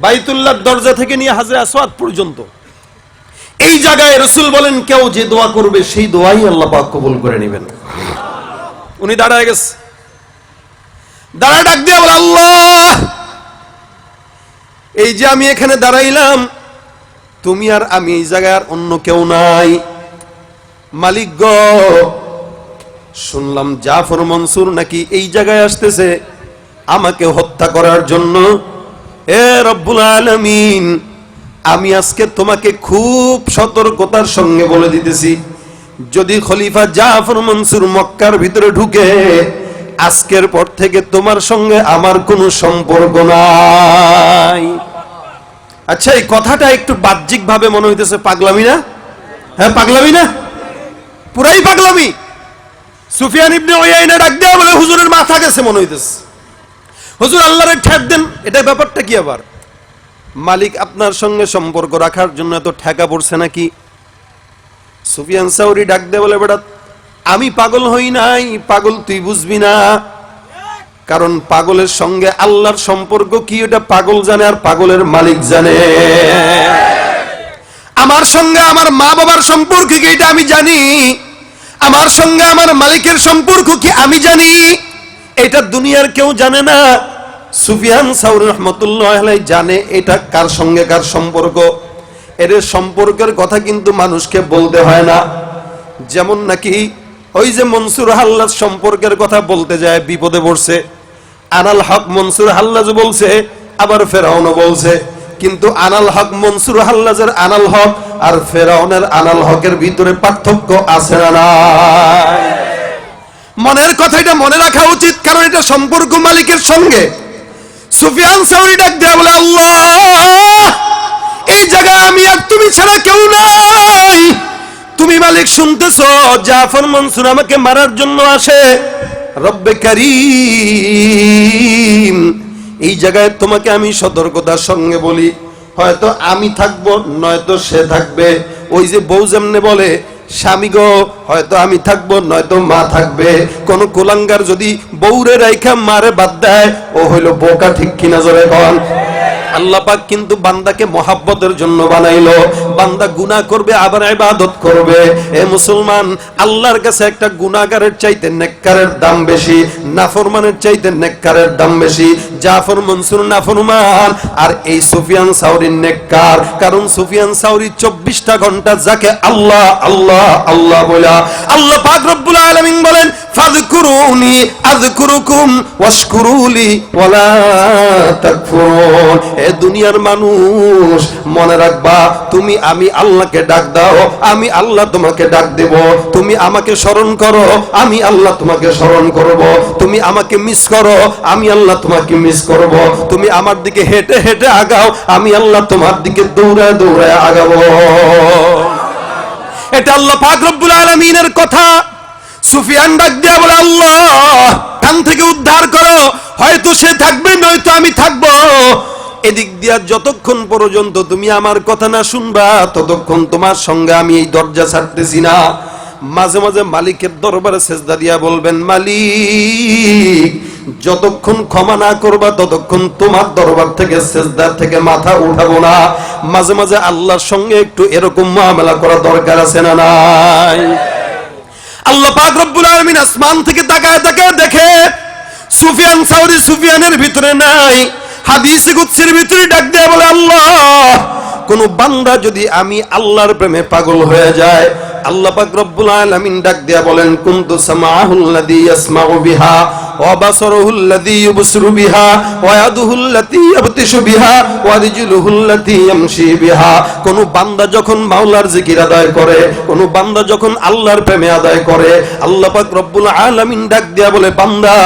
বাইতুল্লাহর দরজা থেকে নিয়ে হাজরে আসওয়াদ পর্যন্ত, এই জায়গায় রাসূল বলেন কেউ যে দোয়া করবে সেই দোয়াই আল্লাহ পাক কবুল করে নেবেন। উনি দাঁড়ায় গেছে, দাঁড়ায় ডাক দিয়ে বলে, আল্লাহ, এই যে আমি এখানে দাঁড়াইলাম, তুমি আর আমি, এই জায়গায় আর অন্য কেউ নাই। মালিক গো, শুনলাম জাফর মনসুর নাকি এই জায়গায় আসতেছে আমাকে হত্যা করার জন্য। এ রব্বুল আলামিন, আমি আজকে তোমাকে খুব সতর্কতার সঙ্গে বলে দিতেছি, যদি খলিফা জাফর মনসুর মক্কার ভিতরে ঢুকে, আজকের পর থেকে তোমার সঙ্গে আমার কোনো সম্পর্ক নাই। আচ্ছা, এই কথাটা একটু বাহ্যিক ভাবে মনে হইতেছে পাগলামি না? হ্যাঁ, পাগলামি না? পুরাই পাগলামি। সুফিয়ান ইবনে উয়াইনা ডাক দেয়া বলে, হুজুরের মাথা গেছে মনে হইতেছে, হুজুর আল্লাহরে ঠেক দেন। এটা ব্যাপারটা কি আবার? মালিক আপনার সঙ্গে সম্পর্ক রাখার জন্য এত ঠেকা পড়ছে নাকি? সুফিয়ান সাউরি ডাক দেয়া বলে, বেটা আমি পাগল হই নাই, পাগল তুই বুঝবি না। কারণ পাগলের সঙ্গে আল্লাহর সম্পর্ক কি এটা পাগল জানে, আর পাগলের মালিক জানে। আমার সঙ্গে আমার মা বাবার সম্পর্ক কি এটা আমি জানি, আমার সঙ্গে আমার মালিকের সম্পর্ক কি আমি জানি, এটা দুনিয়ার কেউ জানে না। সুফিয়ান সাউরি রহমতুল্লাহ আলাইহি জানে এটা কার সঙ্গে কার সম্পর্ক। এর সম্পর্কের কথা কিন্তু মানুষকে বলতে হয় না। যেমন নাকি ওই যে মনসুর হাল্লাজ সম্পর্কের কথা বলতে যায় বিপদে পড়ছে, আনাল হক মনসুর হাল্লাজ বলছে, আবার ফেরাউনও বলছে, কিন্তু আনাল হক মনসুর হাল্লাজের আনাল হক আর ফেরাউনের আনাল হকের ভিতরে পার্থক্য আছে না নাই? মনের কথা এটা মনে রাখা উচিত, কারণ এটা সম্পর্ক মালিকের সঙ্গে। সুফিয়ান সাউরি ডাক দেয়া বলে, আল্লাহ, এই জায়গায় আমি আর তুমি ছাড়া কেউ নাই। তুমি মালিক শুনতেছো, জাফর মনসুর আমাকে মারার জন্য আসে। রব্বে কারীম, এই জায়গায় তোমাকে আমি সতর্কতার সঙ্গে বলি, হয়তো আমি থাকবো নয়তো সে থাকবে। ওই যে বউ যেমনে বলে, স্বামী গো হয়তো আমি থাকবো নয়তো মা থাকবে। কোন কুলাঙ্গার যদি বউরে রাইখা মারে বাদ দেয়, ও হইল বোকা। ঠিক কিনা জোরে কন? আল্লাহ পাক কিন্তু বান্দাকে মহাব্বতের জন্য বানাইলো। বান্দা গুনাহ করবে আবার ইবাদত করবে। এ মুসলমান, আল্লাহর কাছে একটা গুনাহগারের চাইতে নেককারের দাম বেশি, নাফরমানের চাইতে নেককারের দাম বেশি। জাফর মনসুর নাফরমান, আর এই সুফিয়ান সাউরি নেককার। কারণ সুফিয়ান সাউরি 24টা ঘন্টা যাকে আল্লাহ আল্লাহ আল্লাহ বলা। আল্লাহ পাক রব্বুল আলামিন বলেন, ফাযকুরুনি আযকুরুকুম ওয়াশকুরুলি ওয়ালা তাকফুরুন। এ দুনিয়ার মানুষ, মনে রাখবা, তুমি আমি আল্লাহকে ডাক দাও, আমি আল্লাহ তোমাকে ডাক দেব। তুমি আমাকে স্মরণ করো, আমি আল্লাহ তোমাকে স্মরণ করব। তুমি আমাকে মিস করো, আমি আল্লাহ তোমাকে মিস করব। তুমি আমার দিকে হেঁটে হেঁটে আগাও, আমি আল্লাহ তোমার দিকে দৌড়ায় দৌড়ায় আগাবো। এটা আল্লাহ পাক রব্বুল আলামিনের কথা। সুফিয়ান ডাক দিয়া বলে, আল্লাহ, কান থেকে উদ্ধার করো, হয়তো সে থাকবে নয়তো আমি থাকবো। এদিক দিয়া যতক্ষণ পর্যন্ত তুমি আমার কথা না শুনবা, ততক্ষণ তোমার সঙ্গে আমি এই দরজা ছাড়তেছি না। মাঝে মাঝে মালিকের দরবারে সেজদা দিয়া বলবেন, মালিক যতক্ষণ ক্ষমা না করবা ততক্ষণ তোমার দরবার থেকে সিজদা থেকে মাথা উঠাবো না। মাঝে মাঝে আল্লাহর সঙ্গে একটু এরকম মুআমালা করা দরকার আছে না নাই? আল্লাহ পাক রব্বুল আলামিন আসমান থেকে তাকায় তাকায় দেখে সুফিয়ান সাউরি সুফিয়ানের ভিতরে নাই। হাদিসে কুদসির ভিতরে ডাক দেয়া বলে, আল্লাহ, কোন বান্দা যদি আমি আল্লাহর প্রেমে পাগল হয়ে যায়, আল্লাহ পাক রব্বুল আলামিন ডাক দেয়া বলেন, কুনতু সামাহুল্লাযী ইয়াসমাউ বিহা ওয়া বাসারুহুল্লাযী ইউবসিরু বিহা ওয়া ইয়াদুহুল্লাতী ইয়াবতিশু বিহা ওয়া রিজলুহুল্লাতী ইয়ামশি বিহা। কোন বান্দা যখন মাওলার জিকির আদায় করে, কোন বান্দা যখন আল্লাহর প্রেমে আদায় করে, আল্লাহ পাক রব্বুল আলামিন ডাক দেয়া বলে, বান্দা,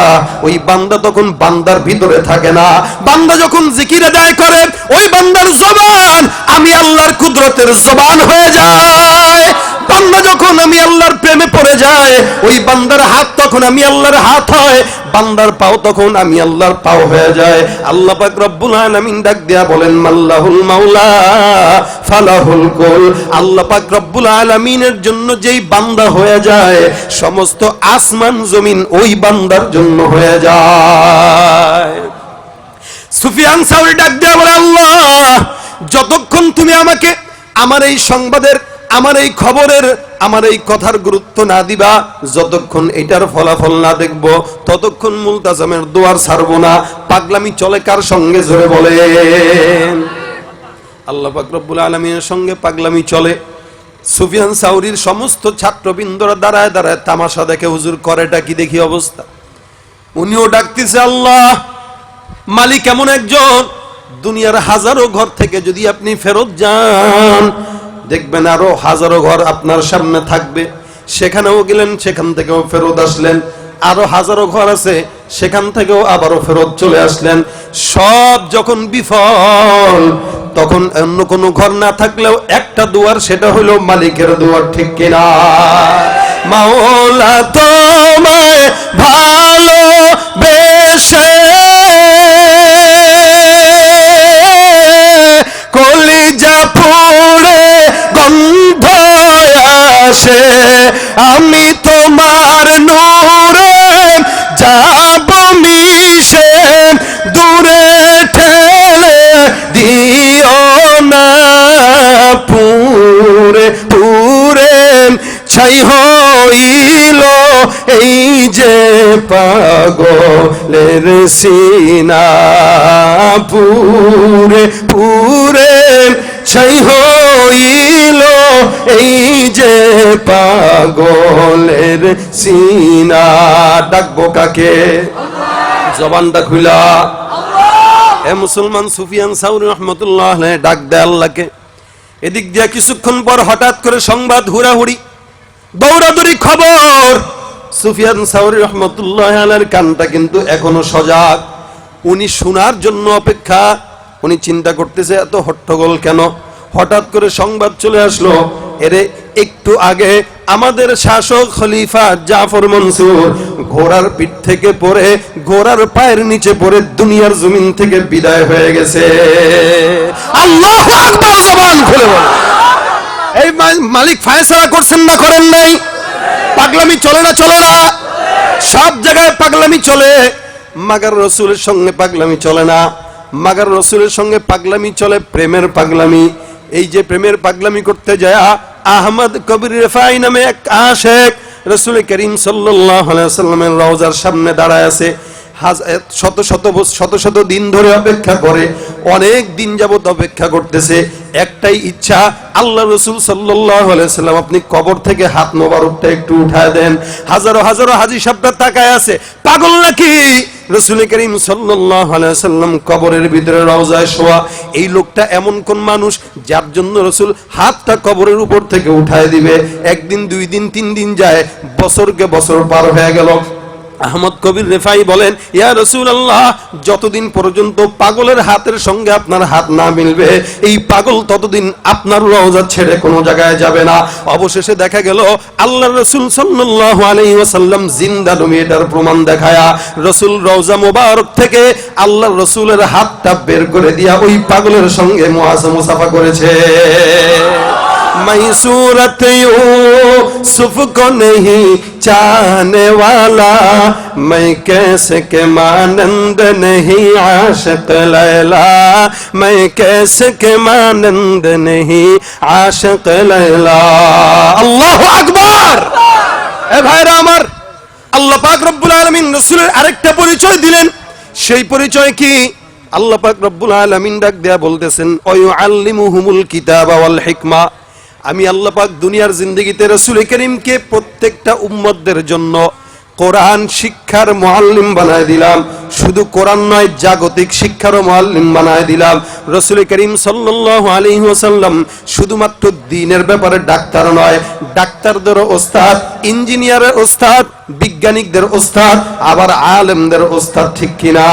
ওই বান্দা তখন বান্দার ভিতরে থাকে না। বান্দা যখন জিকির আদায় করে, ওই বান্দার জবান আমি আল্লাহর কুদরতের জবান হয়ে যায়। বান্দা যখন আমি আল্লাহর প্রেমে পড়ে যায়, ওই বান্দার হাত তখন আমি আল্লাহর হাত হয়, বান্দার পাও তখন আমি আল্লাহর পাও হয়ে যায়। আল্লাহ পাক রব্বুল আলামিন ডাক দেয়া বলেন, মাল্লাহুল মাওলা ফালাহুল কুল। আল্লাহ পাক রব্বুল আলামিনের জন্য যেই বান্দা হয়ে যায়, সমস্ত আসমান জমিন ওই বান্দার জন্য হয়ে যায়। সুফিয়ান সাউরি ডাক দেয়া বলে, আল্লাহ, যতক্ষণ তুমি আমাকে আমার এই সংবাদের, আমার এই খবরের, আমার এই কথার গুরুত্ব না দিবা, যতক্ষণ এটার ফলাফল না দেখব, ততক্ষণ মুলতাজামের দুয়ার ছাড়বো না। পাগলামি চলে কার সঙ্গে, জোরে বলেন? আল্লাহ পাক রব্বুল আলামিনের সঙ্গে পাগলামি চলে। সুফিয়ান সাউরির সমস্ত ছাত্রবৃন্দরা দাঁড়ায় দাঁড়ায় তামাশা দেখে, হুজুর করেটা কি দেখি অবস্থা। উনিও ডাকতেছে, আল্লাহ, মালিক এমন একজন, দুনিয়ার হাজারো ঘর থেকে যদি আপনি ফেরত যান, দেখবেন আরো হাজারো ঘর আপনার সামনে থাকবে। সেখানেও গেলেন, সেখান থেকেও ফেরত আসলেন, আরো হাজারো ঘর আছে, সেখান থেকেও আবারও ফেরত চলে আসলেন। সব যখন বিফল, তখন অন্য কোনো ঘর না থাকলেও একটা দুয়ার, সেটা হলো মালিকের দুয়ার, ঠিক কিনা? মাওলা তোমায় ভালোবেসে কলিজা পুড়ে গন্ধ আসে, আমি তোমার নূরে যাব মিশে, দূরে ঠেলে দিও না, পুরে পুরে ছাই হইল এই যে পাগলের সিনা, পুরে পুরে ছাই হইল এই যে পাগলের সিনা। ডাকবো কাকে? জবানটা খুলা। এ মুসলমান, সুফিয়ান সাউরি রহমতুল্লাহ আলাইহি ডাক দেয় আল্লাহকে। এদিক দিয়ে কিছুক্ষণ পর হঠাৎ করে সংবাদ, হুড়াহুড়ি, দৌড়াদৌড়ি, খবর। সুফিয়ান সাউরি রহমতুল্লাহ আলাইহির কানটা কিন্তু এখনো সজাগ। উনি শোনার জন্য অপেক্ষা। উনি চিন্তা করতেছে, এত হট্টগোল কেন? হঠাৎ করে সংবাদ চলে আসলো, এরে একটু আগে আমাদের শাসক খলিফা জাফর মনসুর ঘোড়ার পিঠ থেকে পড়ে, ঘোড়ার পায়ের নিচে পড়ে দুনিয়ার জমিন থেকে বিদায় হয়ে গেছে। আল্লাহু আকবার! জবান খুলে বলে, এই মালিক ফায়সালা করছেন না করেন নাই? পাগলামি চলে না, চলে না? সব জায়গায় পাগলামি চলে, মাগার রসুলের সঙ্গে পাগলামি চলে না। মাগার রসুলের সঙ্গে পাগলামি চলে প্রেমের পাগলামি। এই যে প্রেমের পাগলামি করতে যায়, আহমদ কবির রেফাই নামে এক আশেক রাসূল করিম সাল্লাল্লাহু আলাইহি ওয়াসাল্লামের রওজার সামনে দাঁড়ায় আছে। শত শত দিন ধরে অপেক্ষা করে, অনেক দিন যাবত অপেক্ষা করতেছে। একটাই ইচ্ছা, আল্লাহ রাসূল সাল্লাল্লাহু আলাইহি ওয়াসাল্লাম আপনি কবর থেকে হাত মোবারকটা একটু উঠায় দেন। হাজারো হাজারো হাজী সাহেবরা তাকায় আছে, পাগল নাকি? রাসূল করিম সাল্লাল্লাহু আলাইহি ওয়াসাল্লাম কবরের ভিতরে রওজায় শোয়া। এই লোকটা এমন কোন মানুষ যার জন্য রাসূল হাতটা কবরের উপর থেকে উঠায় দিবে? একদিন, দুই দিন, তিন দিন যায়, বছরকে বছর পার হয়ে গেল। আহমদ কবির রেফাই বলেন, ইয়া রাসূলুল্লাহ, যতদিন পর্যন্ত পাগলের হাতের সঙ্গে আপনার হাত না মিলবে, এই পাগল ততদিন আপনার রওজা ছেড়ে কোনো জায়গায় যাবে না। অবশেষে দেখা গেল আল্লাহর রাসূল সাল্লাল্লাহু আলাইহি ওয়াসাল্লাম জিন্দা নবী, এটার প্রমাণ দেখায়া রাসূল রওজা মোবারক থেকে আল্লাহর রাসূলের হাতটা বের করে দিয়া ওই পাগলের সঙ্গে মুসাফা করেছে। मैं सूरत यूसुफ को नहीं चाहने वाला, मैं कैसे के मानंद नहीं आशिक लैला, मैं कैसे के मानंद नहीं आशिक लैला। আল্লাহু আকবার। এ ভাইরা আমার, আল্লাহ পাক রব্বুল আলামিন রাসূলের আরেকটা পরিচয় দিলেন। সেই পরিচয় কি? আল্লাহ পাক রব্বুল আলামিন ডাক দেয়া বলতেছেন, ওয়ায়ুআল্লিমুহুমুল কিতাবা ওয়াল হিকমা। আমি আল্লাহ পাক দুনিয়ার জিন্দেগিতে রাসূল করিমকে প্রত্যেকটা উম্মতদের জন্য কোরআন শিক্ষার মুআল্লিম বানায় দিলাম। শুধু কোরআন নয়, জাগতিক শিক্ষারও মুআল্লিম বানায় দিলাম। রাসূল করিম সাল্লাল্লাহু আলাইহি ওয়াসাল্লাম শুধুমাত্র দ্বীনের ব্যাপারে ডাক্তার নয়, ডাক্তারদেরও ওস্তাদ, ইঞ্জিনিয়ারের ওস্তাদ, বিজ্ঞানিকদের ওস্তাদ, আবার আলেমদের ওস্তাদ, ঠিক কিনা?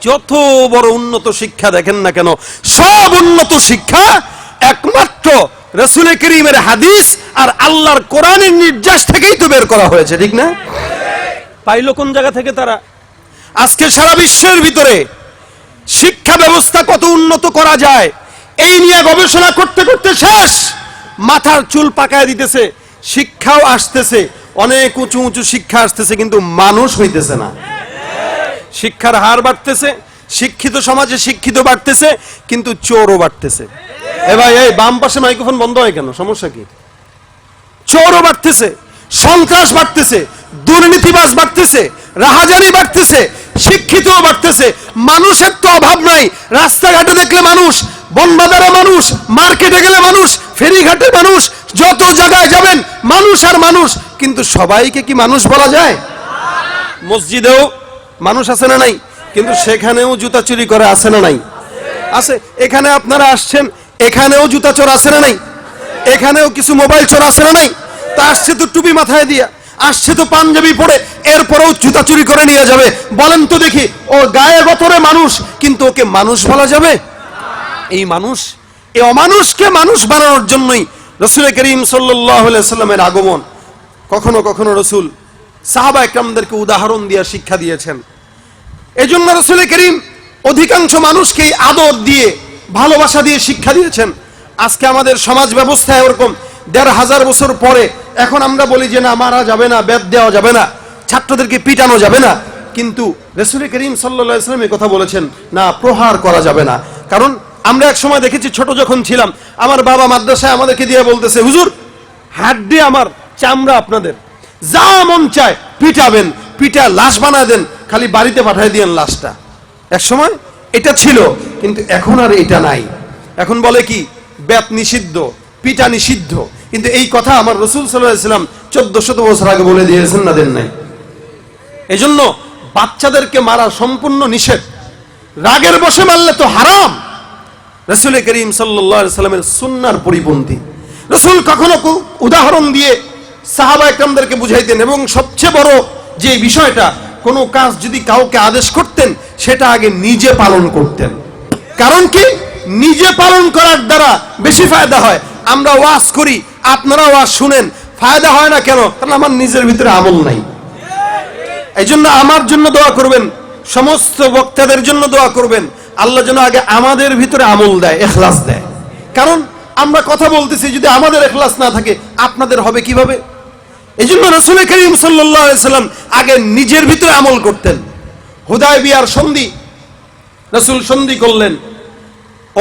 যত বড় উন্নত শিক্ষা দেখেন না কেন, সব উন্নত শিক্ষা একমাত্র রাসূল করিমের হাদিস আর আল্লাহর কোরআনের নির্দেশ থেকেই তো বের করা হয়েছে, ঠিক না? পাইলো কোন জায়গা থেকে তারা? আজকে সারা বিশ্বের ভিতরে শিক্ষা ব্যবস্থা কত উন্নত করা যায় এই নিয়ে গবেষণা করতে করতে শেষ, মাথার চুল পাকায় দিতেছে। শিক্ষাও আসতেছে, অনেক উঁচু উঁচু শিক্ষা আসতেছে, কিন্তু মানুষ হইতেছে না। শিক্ষার হার বাড়তেছে, শিক্ষিত সমাজে শিক্ষিত বাড়তেছে, কিন্তু চোরও বাড়তেছে। এ ভাই, এই বাম পাশে মাইক্রোফোন বন্ধ হয় কেন? সমস্যা কি? চোরও বাড়তেছে, সন্ত্রাস বাড়তেছে, দুর্নীতিবাজ বাড়তেছে, রাহাজানি বাড়তেছে, শিক্ষিতও বাড়তেছে। মানুষের তো অভাব নাই। রাস্তাঘাটে দেখলে মানুষ, বনবাজারে মানুষ, মার্কেটে গেলে মানুষ, ফেরিঘাটে মানুষ, যত জায়গায় যাবেন মানুষ আর মানুষ। কিন্তু সবাইকে কি মানুষ বলা যায়? মসজিদেও মানুষ আছে না নাই? কিন্তু সেখানেও জুতা চুরি করে আছে না নাই? আছে। এখানে আপনারা আসছেন, এখানেও জুতা চোর আছে না নাই? এখানেও কিছু মোবাইল চোর আছে না নাই? তা আসছে তো টুপি মাথায় দিয়া, আসছে তো পাঞ্জাবি পরে, এরপরেও জুতা চুরি করে নিয়ে যাবে। বলেন তো দেখি, ও গায়ে গতরে মানুষ, কিন্তু ওকে মানুষ বলা যাবে? এই মানুষ, এই অমানুষকে মানুষ বানানোর জন্যই রাসূল করিম সাল্লাল্লাহু আলাইহি ওয়াসাল্লামের আগমন। কখনো কখনো রাসূল সাহাবা একরামদেরকে উদাহরণ দিয়ে শিক্ষা দিয়েছেন। এজন্য রাসূল করিম অধিকাংশ মানুষকে আদর দিয়ে, ভালোবাসা দিয়ে শিক্ষা দিয়েছেন। আজকে আমাদের সমাজ ব্যবস্থায় ওরকম ১৫০০ বছর পরে এখন আমরা বলি যে না, মারা যাবে না, বেদ দেওয়া যাবে না, ছাত্রদেরকে পিটানো যাবে না। কিন্তু রাসূল করিম সাল্লাল্লাহু আলাইহি ওয়াসাল্লাম এই কথা বলেছেন, না, প্রহার করা যাবে না। কারণ আমরা এক সময় দেখেছি, ছোট যখন ছিলাম, আমার বাবা মাদ্রাসায় আমাদেরকে দিয়ে বলতেছে, হুজুর, হাড্ডি আমার, চামড়া আপনাদের, যা মন চায় পিটাবেন, পিটা লাশ বানায় দেন, খালি বাড়িতে পাঠিয়ে দিয়েন লাশটা। এক সময় এটা ছিল, কিন্তু এখন আর এটা নাই। এখন বলে কি, বেত নিষিদ্ধ, পিটা নিষিদ্ধ। কিন্তু এই কথা আমার রাসূল সাল্লাল্লাহু আলাইহি ওয়াসাল্লাম 1400 বছর আগে বলে দিয়েছেন না, দেন নাই? এজন্য বাচ্চাদেরকে মারা সম্পূর্ণ নিষেধ। রাগের বশে মারলে তো হারাম। রাসূল করিম সাল্লাল্লাহু আলাইহি ওয়াসাল্লামের সুন্নাহর পরিপন্থী। রাসূল কখনো উদাহরণ দিয়ে সাহাবা একরামদেরকে বুঝাইতেন। এবং সবচেয়ে বড় যে বিষয়টা, কোনো কাজ যদি কাউকে আদেশ করতেন, সেটা আগে নিজে পালন করতেন। কারণ কি, নিজে পালন করার দ্বারা বেশি ফায়দা হয়। আমরা ওয়াজ করি, আপনারা ওয়াজ শুনেন, ফায়দা হয় না কেন? কারণ আমার নিজের ভিতরে আমল নাই। এই জন্য আমার জন্য দোয়া করবেন, সমস্ত বক্তাদের জন্য দোয়া করবেন, আল্লাহ যেন আগে আমাদের ভিতরে আমল দেয়, ইখলাস দেয়। কারণ আমরা কথা বলতেছি, যদি আমাদের ইখলাস না থাকে, আপনাদের হবে কিভাবে? এই জন্য রাসূল করিম সাল্লাল্লাহু আলাইহি ওয়াসাল্লাম আগে নিজের ভিতরে আমল করতেন। হুদায়বিয়ার সন্ধি, রাসূল সন্ধি করলেন,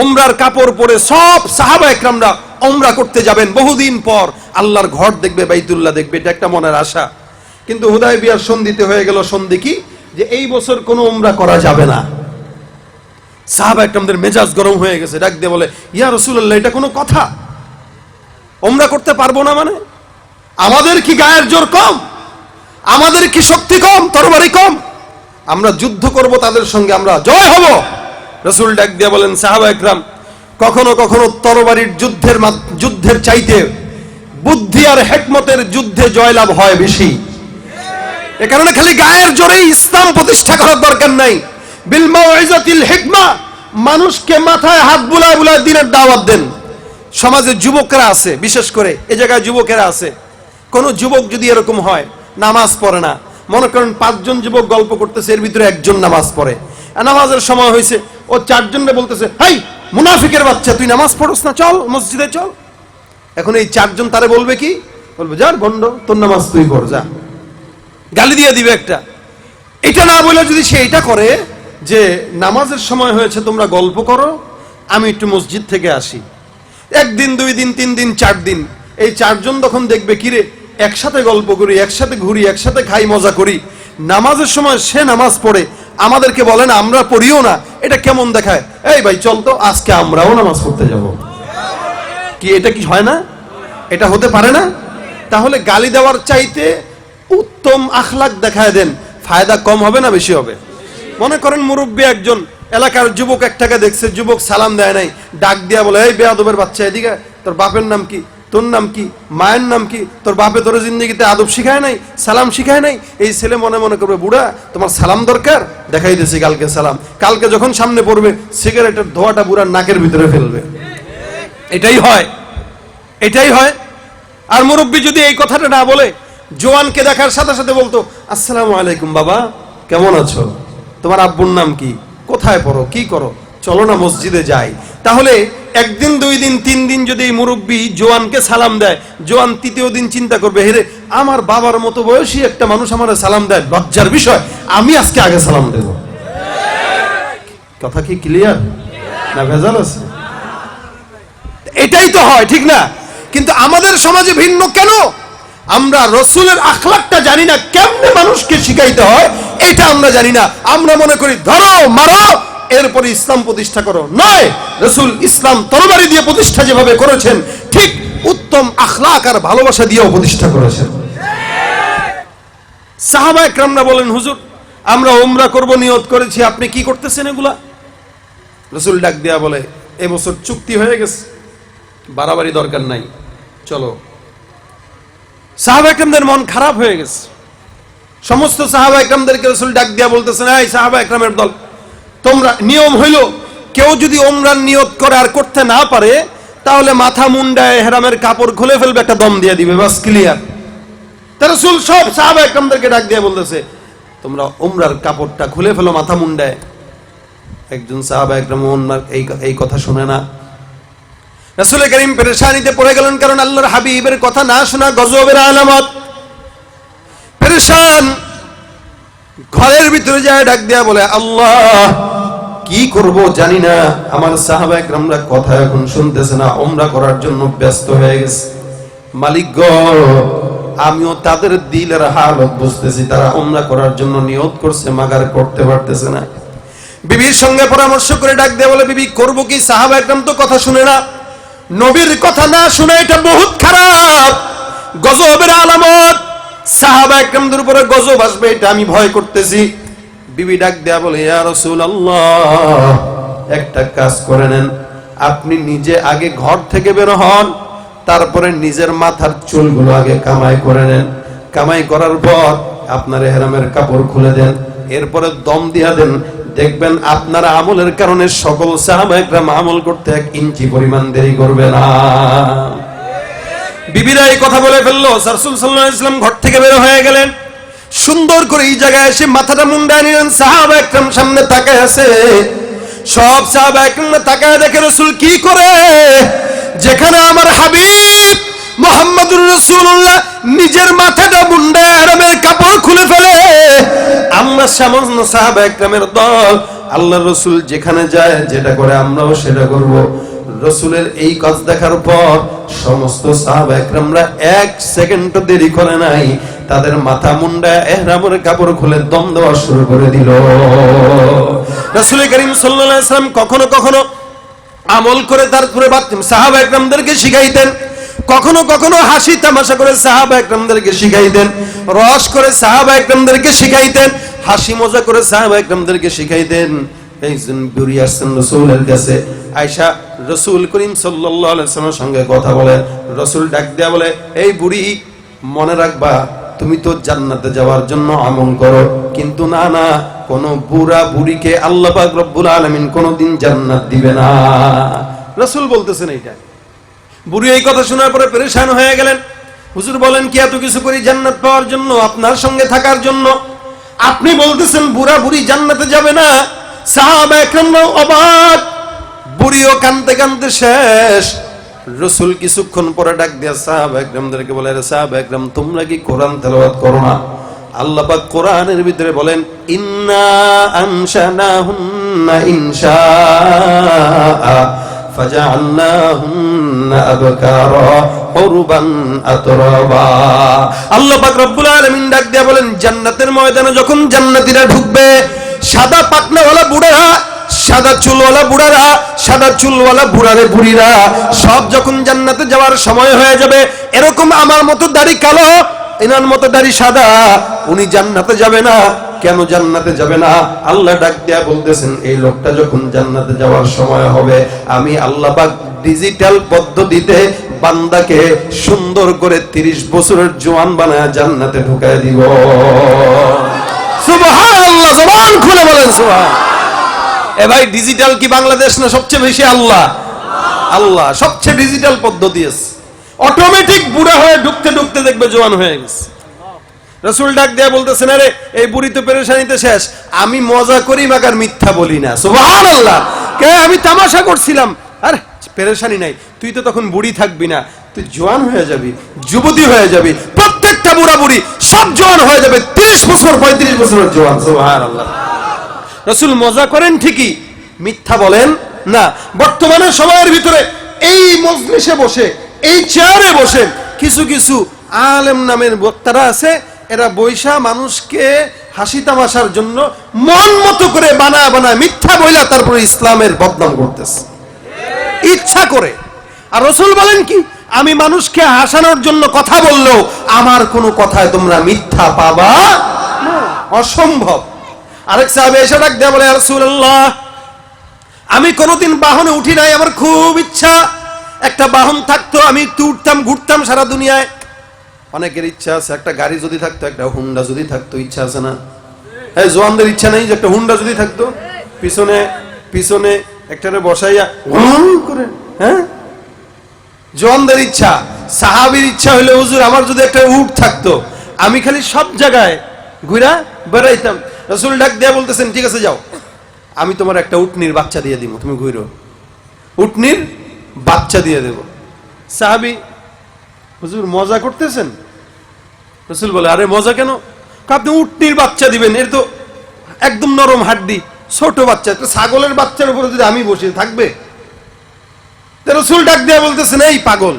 উমরার কাপড় পরে সব সাহাবা একরামরা উমরা করতে যাবেন। বহুদিন পর আল্লাহর ঘর দেখবে, বাইতুল্লাহ দেখবে, এটা একটা মনের আশা। কিন্তু হুদায়বিয়ার সন্ধিতে হয়ে গেল সন্ধি কি, যে এই বছর কোনো উমরা করা যাবে না। সাহাবা একরামদের মেজাজ গরম হয়ে গেছে, ডাক দিয়ে বলে, ইয়া রাসূলুল্লাহ, এটা কোনো কথা? উমরা করতে পারবো না মানে? আমাদের কি গায়ের জোর কম? আমাদের কি শক্তি কম, তরবারি কম? আমরা যুদ্ধ করব তাদের সঙ্গে, আমরা জয় হব। রাসূল ডাক দিয়ে বলেন, সাহাবা একরাম, কখনো কখনো তরবারির যুদ্ধের চাইতে বুদ্ধি আর হিকমতের যুদ্ধে জয়লাভ হয় বেশি। এ কারণে খালি গায়ের জোরেই ইসলাম প্রতিষ্ঠা করার দরকার নাই। বিল মাউইজাতিল হিকমা, মানুষকে মাথায় হাত বুলায় বুলায় দ্বীনের দাওয়াত দেন। সমাজে যুবকরা আছে, বিশেষ করে এ জায়গায় যুবকেরা আছে। কোন যুবক যদি এরকম হয়, নামাজ পড়ে না, মনে করেন 5 জন যুবক গল্প করতেছে, এর ভিতরে একজন নামাজ পড়ে, নামাজের সময় হয়েছে, ও 4 জনকে বলতেছে, হাই মুনাফিকের বাচ্চা, তুই নামাজ পড়স না, চল মসজিদে চল। এখন এই চারজন তারে বলবে কি? বলবে যার ভণ্ড, তোর নামাজ তুই পড়, যা। গালি দিয়ে দিবে একটা। এটা না বলে যদি সে এটা করে যে নামাজের সময় হয়েছে, তোমরা গল্প করো, আমি একটু মসজিদ থেকে আসি। একদিন, 2 দিন, 3 দিন, 4 দিন, এই চারজন তখন দেখবে কিরে একসাথে গল্প করি, একসাথে ঘুরি, একসাথে খাই, মজা করি, নামাজের সময় সে নামাজ পড়ে, আমাদেরকে বলে না, আমরা পড়িও না, এটা কেমন দেখায়? এই ভাই চল তো আজকে আমরাও নামাজ পড়তে যাব। কি এটা কি হয় না? এটা হতে পারে না? তাহলে গালি দেওয়ার চাইতে উত্তম আখলাক দেখায় দেন, ফায়দা কম হবে না বেশি হবে? মনে করেন মুরব্বী একজন এলাকার যুবক একটাকে দেখছে, যুবক সালাম দেয় নাই, ডাক দিয়া বলে, এই বেয়াদবের বাচ্চা, এদিকে, তোর বাপের নাম কি, তোর নাম কি, মায়ের নাম কি, তোর বাপে তোর জিন্দগিতে আদব শিখায় নাই, সালাম শিখায় নাই। এই ছেলে মনে মনে করবে, বুড়া তোমার সালাম দরকার, দেখাই দিয়েছি কালকে সালাম। কালকে যখন সামনে পড়বে, সিগারেটের ধোঁয়াটা বুড়ার নাকের ভিতরে ফেলবে। এটাই হয়, এটাই হয়। আর মুরব্বী যদি এই কথাটা না বলে, জোয়ানকে দেখার সাথে সাথে বলতো, আসসালামু আলাইকুম বাবা, কেমন আছো, তোমার আব্বুর নাম কি, কোথায় পড়ো, কি করো, চলো না মসজিদে যাই। তাহলে 1 দিন, 2 দিন, 3 দিন যদি এই মুরব্বী জোয়ানকে সালাম দেয়, জোয়ান 3য় দিন চিন্তা করবে, হেরে আমার বাবার মতো বয়সী একটা মানুষ আমার সালাম দেয়, লজ্জার বিষয়, আমি আজকে আগে সালাম দেব। কথা কি ক্লিয়ার না ভেজাল আছে? এটাই তো হয়, ঠিক না? কিন্তু আমাদের সমাজে ভিন্ন কেন? আমরা রসুলের আখলাকটা জানি না, কেমনে মানুষকে শিখাইতে হয় এটা আমরা জানি না। আমরা মনে করি ধরো মারো এরপরে ইসলাম প্রতিষ্ঠা করো। নয়, রসুল ইসলাম তরবারি দিয়ে প্রতিষ্ঠা যেভাবে করেছেন, ঠিক উত্তম আখলাক আর ভালোবাসা দিয়েও প্রতিষ্ঠা করেছেন। সাহাবায়ে কেরামরা বলেন, হুজুর আমরা উমরা করব নিয়ত করেছি, আপনি কি করতেছেন এগুলা? রসুল ডাক দেয়া বলে, এবছর চুক্তি হয়ে গেছে, বাড়াবাড়ি দরকার নাই, চলো। সাহাবায়ে কেরামদের মন খারাপ হয়ে গেছে। সমস্ত সাহাবায়ে কেরামদেরকে রাসূল ডাক দিয়া বলতেছেন, এই সাহাবায়ে কেরামের দল, তোমরা, নিয়ম হইল কেউ যদি উমরার নিয়ত করে আর করতে না পারে, তাহলে মাথা মুন্ডায় ইহরামের কাপড় খুলে ফেলবে, একটা দম দিয়ে দিবে, বাস ক্লিয়ার। তা রাসূল সব সাহাবায়ে কেরামদেরকে ডাক দিয়া বলতেছে, তোমরা উমরার কাপড়টা খুলে ফেলো মাথা মুন্ডায়। একজন সাহাবায়ে কেরাম এই কথা শুনে না। রাসূল করিম পেরেশানিতে পড়ে গেলেন, কারণ আল্লাহর হাবিবের কথা না শোনা গজবের আলামত। পেরেশান, ঘরের ভিতরে যায় ডাক দেয়া বলে, আল্লাহ কি করব জানি না, আমার সাহাবায়ে কেরামরা কথা এখন শুনতেছে না, উমরা করার জন্য ব্যস্ত হয়ে গেছে। মালিক গো, আমিও তাদের দিলের হালত বুঝতেছি, তারা উমরা করার জন্য নিয়ত করছে, মাগার করতে পারতেছে না। বিবির সঙ্গে পরামর্শ করে ডাক দেয়া বলে, বিবি করব কি? সাহাবায়ে কেরাম তো কথা শুনে না, নবীর কথা না শুনে এটা বহুত খারাপ, গজবের আলামত, সাহাবায়ে কেরামদের উপরে গজব আসবে, এটা আমি ভয় করতেছি। বিবি ডাক দেয়া বলে, ইয়া রাসূলুল্লাহ, একটা কাজ করে নেন, আপনি নিজে আগে ঘর থেকে বের হন, তারপরে নিজের মাথার চুলগুলো আগে কামাই করে নেন, কামাই করার পর আপনার ইহরামের কাপড় খুলে দেন, এরপরে দম দিয়া দেন, দেখবেন আপনার আমলের কারণে সকল সাহাবায়ে কেরাম আমল করতে 1 ইঞ্চি পরিমাণ দেরি করবে না। বিবিরা এই কথা বলে ফেললো। রাসূল সাল্লাল্লাহু আলাইহি ওয়াসাল্লাম ঘর থেকে বের হয়ে গেলেন, সুন্দর করে এই জায়গায় এসে মাথাটা মুন্ডায় নিলেন, সাহাবায়ে কেরাম সামনে তাকায় আছে। সব সাহাবায়ে কেরাম তাকায় দেখে রাসূল কি করে, যেখানে আমার হাবিব মুহাম্মদুর রাসূলুল্লাহ নিজের মাথাটা মুন্ডায় ইহরামের কাপড় খুলে ফেলে, আমরা সামান্য সাহাবায়ে কেরামের দল আল্লাহর রাসূল যেখানে যায় যেটা করে আমরাও সেটা করব। রাসূলের এই কাজ দেখার পর সমস্ত সাহাবায়ে কেরামরা 1 সেকেন্ডও দেরি করে নাই, তাদের মাথা মুন্ডায় ইহরামের কাপড় খুলে দম দেওয়া শুরু করে দিল। রাসূল করিম সাল্লাল্লাহু আলাইহি ওয়াসাল্লাম কখনো কখনো আমল করে তারপরে সাহাবায়ে কেরামদেরকে শিখাইতেন, কখনো কখনো হাসি তামাশা করে সাহাবায়ে কেরামদেরকে শিখাইতেন, রস করে সাহাবায়ে কেরামদেরকে শিখাইতেন, হাসি মজা করে সাহাবায়ে কেরামদেরকে শিখাইতেন। একজন বুড়ি আসছেন রাসূলের কাছে, আয়েশা রাসূল করিম সাল্লাল্লাহু আলাইহি ওয়াসাল্লামের সঙ্গে কথা বলে, রাসূল ডাক দেয়া বলে, এই বুড়ি মনে রাখবা, তুমি তো জান্নাতে যাওয়ার জন্য আমল করো, কিন্তু না না, কোন বুড়া বুড়িকে আল্লাহ পাক রব্বুল আলামিন কোনদিন জান্নাত দিবে না। রাসূল বলতেছেন এইটা। বুড়ি এই কথা শোনার পরে পেরেশান হয়ে গেলেন। হুজুর বলেন কি এত কিছু করি জান্নাত পাওয়ার জন্য, আপনার সঙ্গে থাকার জন্য? আপনি বলতেছেন বুড়া বুড়ি জান্নাতে যাবে না? সাহাবায়ে কেরামরা অবাক। বুড়িও কানতে কানতে শেষ। রসুল কিছুক্ষণ পরে ডাক দিয়া সাহাবা একরামদেরকে বলে, রে সাহাবা একরাম, তোমরা কি কোরআন তেলাওয়াত করো না? আল্লাহ পাক কোরআনের ভিতরে বলেন, ইন্না আনশানাহুন্না ইনশাআ ফাজআলনাহুন্না আবকারা উরবান আতরাবা। আল্লাহ পাক রব্বুল আলামিন ডাক দিয়া বলেন, জান্নাতের ময়দানে যখন জান্নাতীরা ঢুকবে, সাদা পাকনাওয়ালা বুড়ারা, সাদা চুলওয়ালা বুড়ারা, সাদা চুলওয়ালা বুড়ারে বুড়িরা সব যখন জান্নাতে যাওয়ার সময় হয়ে যাবে, এরকম আমার মতো দাড়ি কালো, এনার মতো দাড়ি সাদা, উনি জান্নাতে যাবে না। কেন জান্নাতে যাবে না? আল্লাহ ডাক দিয়া বলতেছেন, এই লোকটা যখন জান্নাতে যাওয়ার সময় হবে, আমি আল্লাহ পাক ডিজিটাল পদ্ধতিতে বান্দাকে সুন্দর করে 30 বছরের জওয়ান বানায় জান্নাতে ঢুকায় দিব। সুবহানাল্লাহ, জবান খুলে বলেন সুবহান। এ ভাই, ডিজিটাল কি বাংলাদেশ না সবচেয়ে বেশি? আল্লাহ, আল্লাহ সবচেয়ে ডিজিটাল পদ্ধতি আছে। অটোমেটিক বুড়া হয়ে ঢুকতে ঢুকতে দেখবে জওয়ান হয়ে গেছে। রাসূল ডাক দেয়া বলতেছেন, আরে এই বুড়ি তো পেরেশানিতে শেষ, আমি মজা করি মাগার মিথ্যা বলি না। সুবহানাল্লাহ, কে আমি তামাশা করছিলাম। আরে পেরেশানি নাই, তুই তো তখন বুড়ি থাকবি না, তুই জওয়ান হয়ে যাবি, যুবতী হয়ে যাবি। প্রত্যেকটা বুড়া বুড়ি সব জওয়ান হয়ে যাবে, 30 বছর 35 বছরের জওয়ান। সুবহানাল্লাহ। রাসূল মজা করেন ঠিকই, মিথ্যা বলেন না। বর্তমানে সময়ের ভিতরে এই মজলিসে বসে, এই চেয়ারে বসে কিছু কিছু আলেম নামের বক্তারা আছে, এরা বৈশা মানুষকে হাসি তামাশার জন্য মন মতো করে বানায় বানায় মিথ্যা বইলা তারপরে ইসলামের বদনাম করতেছে ইচ্ছা করে। আর রাসূল বলেন কি, আমি মানুষকে হাসানোর জন্য কথা বললেও আমার কোনো কথায় তোমরা মিথ্যা পাবা না, অসম্ভব। আরেক সাহাবী এসে ডাক দেয়া বলে, ইয়া রাসূলুল্লাহ, আমি কোনোদিন বাহনে উঠি নাই, আমার খুব ইচ্ছা একটা বাহন থাকতো, আমি একটু উঠতাম, ঘুরতাম সারা দুনিয়ায়। অনেকের ইচ্ছা আছে একটা গাড়ি যদি থাকতো, একটা হুন্ডা যদি থাকতো, ইচ্ছা আছে না? এই জওয়ানদের ইচ্ছা নেই যে একটা হুন্ডা যদি থাকতো, পিছনে পিছনে একটারে বসাইয়া করে, হ্যাঁ? জওয়ানদের ইচ্ছা। সাহাবীর ইচ্ছা হইলে, হুজুর আমার যদি একটা উট থাকতো, আমি খালি সব জায়গায় ঘুরা বেড়াইতাম। রাসূল ডাক দেয়া বলতেছেন, ঠিক আছে যাও, আমি তোমার একটা উটনির বাচ্চা দিয়ে দিব, তুমি ঘুরো, উটনির বাচ্চা দিয়ে দেব। সাহাবী, হুজুর মজা করতেছেন? রাসূল বলে, আরে মজা কেন? আপনি উটনির বাচ্চা দিবেন, এর তো একদম নরম হাড্ডি, ছোট বাচ্চা, একটা ছাগলের বাচ্চার উপরে যদি আমি বসে থাকবে। রাসূল ডাক দেয়া বলতেছেন, এই পাগল,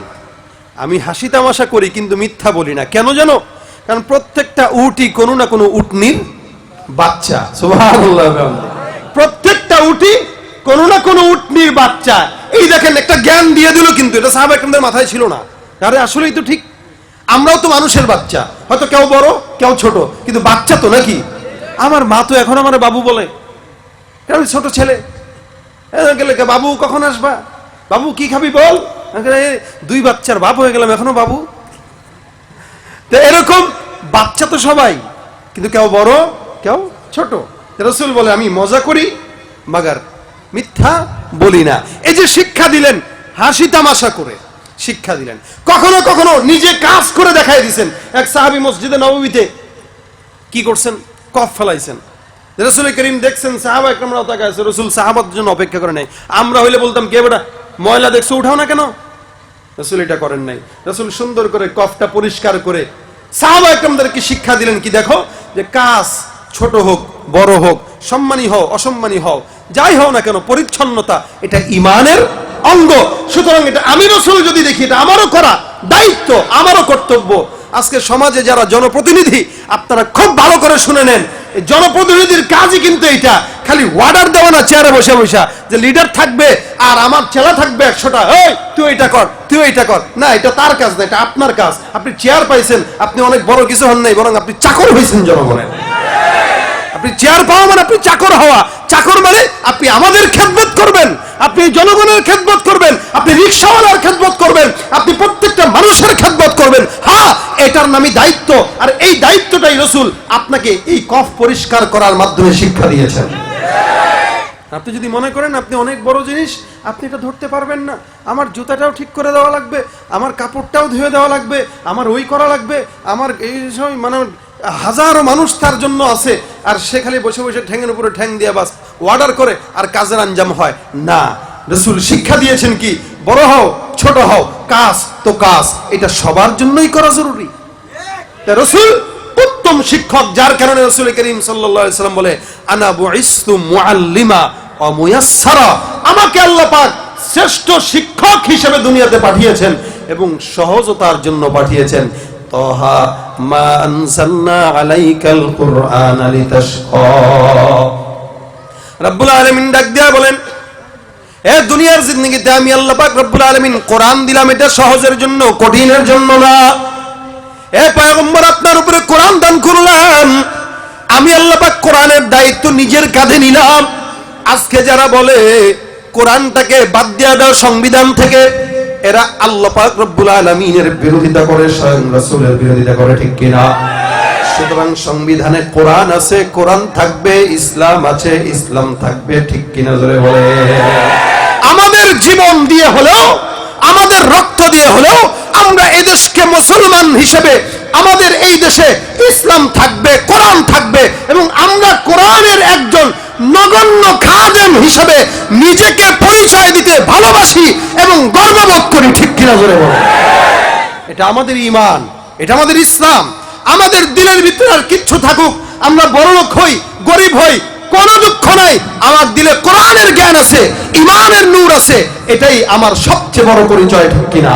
আমি হাসি তামাশা করি কিন্তু মিথ্যা বলি না। কেন জানো? কারণ প্রত্যেকটা উটই কোনো না কোনো উটনির বাচ্চা। সুবহানাল্লাহ। প্রত্যেকটা উটই কোনো না কোনো উটনির বাচ্চা। এই দেখেন, একটা জ্ঞান দিয়ে দিল, কিন্তু এটা সাহাবা একরামদের মাথায় ছিল না। আরে আসলেই তো ঠিক, আমরাও তো মানুষের বাচ্চা, হয়তো কেউ বড় কেউ ছোট, কিন্তু বাচ্চা তো নাকি? আমার মা তো এখন আমার বাবু বলে, কারণ ছোট ছেলে গেলে, বাবু কখন আসবা, বাবু কি খাবি বল, 2 বাচ্চার বাপ হয়ে গেলাম এখনো বাবু। তো এরকম বাচ্চা তো সবাই, কিন্তু কেউ বড় কেউ ছোট। রাসূল বলে, আমি মজা করি মাগার মিথ্যা বলি না। এই যে শিক্ষা দিলেন, হাসি তামাশা করে শিক্ষা দিলেন। কখনো কখনো নিজে কাজ করে দেখাই দিয়েছেন। এক সাহাবী মসজিদে নববীতে কি করছেন, কফ ফেলাইছেন। রাসূল করিম দেখছেন সাহাবা একরামরা তাকায় আছে, রাসূল সাহাবাদের জন্য অপেক্ষা করে নাই। আমরা হইলে বলতাম, কে বেটা ময়লা দেখছো, উঠাও না কেন? রাসূল এটা করেন নাই। রাসূল সুন্দর করে কফটা পরিষ্কার করে সাহাবা একরামদেরকে শিক্ষা দিলেন কি, দেখো যে কাজ ছোট হোক বড় হোক, সম্মানী হও অসম্মানী হও, যাই হও না কেন, পরিচ্ছন্নতা এটা ঈমানের অঙ্গ। সুতরাং এটা আমি রাসূল যদি দেখি, এটা আমারও করা দায়িত্ব, আমারও কর্তব্য। আজকে সমাজে যারা জনপ্রতিনিধি, আপনারা খুব ভালো করে শুনে নেন, জনপ্রতিনিধির কাজই কিন্তু এটা, খালি অর্ডার দেওয়া না, চেয়ারে বসে বসে যে লিডার থাকবে আর আমার চেলা থাকবে 100টা, এই তুই এটা কর, তুই এটা কর না, এটা তার কাজ না, এটা আপনার কাজ। আপনি চেয়ার পাইছেন, আপনি অনেক বড় কিছু হন নাই, বরং আপনি চাকর হয়েছেন জনগণের। আপনি চেয়ার পাওয়া মানে আপনি চাকর হওয়া। চাকর মানে আপনি আমাদের খেদমত করবেন, আপনি জনগণের খেদমত করবেন, আপনি রিকশাওয়ালার খেদমত করবেন, আপনি প্রত্যেকটা মানুষের খেদমত করবেন। হ্যাঁ, এটার নামই দায়িত্ব। আর এই দায়িত্বটাই রাসূল আপনাকে এই কফ পরিষ্কার করার মাধ্যমে শিক্ষা দিয়েছেন। আপনি যদি মনে করেন আপনি অনেক বড় জিনিস, আপনি এটা ধরতে পারবেন না, আমার জুতাটাও ঠিক করে দেওয়া লাগবে, আমার কাপড়টাও ধুয়ে দেওয়া লাগবে, আমার ওই করা লাগবে, আমার এই সময় মানে হাজারো মানুষ তার জন্য আছে, আর সে খালি বসে বসে ঠ্যাংয়ের উপরে ঠ্যাং দিয়ে বাস অর্ডার করে আর কাজের আঞ্জাম হয় না। রাসূল শিক্ষা দিয়েছেন কি, বড় হও ছোট হও, কাজ তো কাজ, এটা সবার জন্যই করা জরুরি। তা রাসূল উত্তম শিক্ষক, যার কারণে রাসূল করিম সাল্লাল্লাহু আলাইহি সাল্লাম বলে আনা বুইসতু মুআল্লিমা ওয়া মুয়াসসারা, আমাকে আল্লাহ পাক শ্রেষ্ঠ শিক্ষক হিসেবে দুনিয়াতে পাঠিয়েছেন এবং সহজতার জন্য পাঠিয়েছেন। তাহা মা আনজালনা আলাইকাল কুরআনা লিতাশকা। রব্বুল আলামিন ডাক দিয়া বলেন, এ দুনিয়ার জিন্দেগিতে আমি আল্লাহ পাক রব্বুল আলামিন কোরআন দিলাম, এটা সহজের জন্য, কঠিনের জন্য না। এ পয়গম্বর, আপনার উপরে কোরআন দান করলাম, আমি আল্লাহ পাক কোরআনের দায়িত্ব নিজের কাঁধে নিলাম। আজকে যারা বলে কোরআনটাকে বাদ দিয়া দাও সংবিধান থেকে, এরা আল্লাহ পাক রব্বুল আলামিনের বিরোধিতা করে, স্বয়ং রাসূলের বিরোধিতা করে, ঠিক কিনা? সুতরাং সংবিধানে কোরআন আছে, কোরআন থাকবে, ইসলাম আছে, ইসলাম থাকবে, ঠিক কিনা জোরে বলে। আমাদের জীবন দিয়ে হলেও, আমাদের রক্ত দিয়ে হলেও আমরা এই দেশকে মুসলমান হিসেবে, আমাদের এই দেশে ইসলাম থাকবে, কোরআন থাকবে এবং আমরা কোরআনের একজন নগণ্য খাদেম হিসেবে নিজেকে পরিচয় দিতে ভালোবাসি এবং গর্ববোধ করি, ঠিক কিনা জোরে বলে। এটা আমাদের ঈমান, এটা আমাদের ইসলাম। আমাদের দিলের ভিতরে আর কিচ্ছু থাকুক, আমরা বড়লোক হই, গরিব হই, কোনো দুঃখ নাই, আমার দিলে কোরআনের জ্ঞান আছে, ঈমানের নূর আছে, এটাই আমার সবচেয়ে বড় পরিচয়, ঠিক কিনা?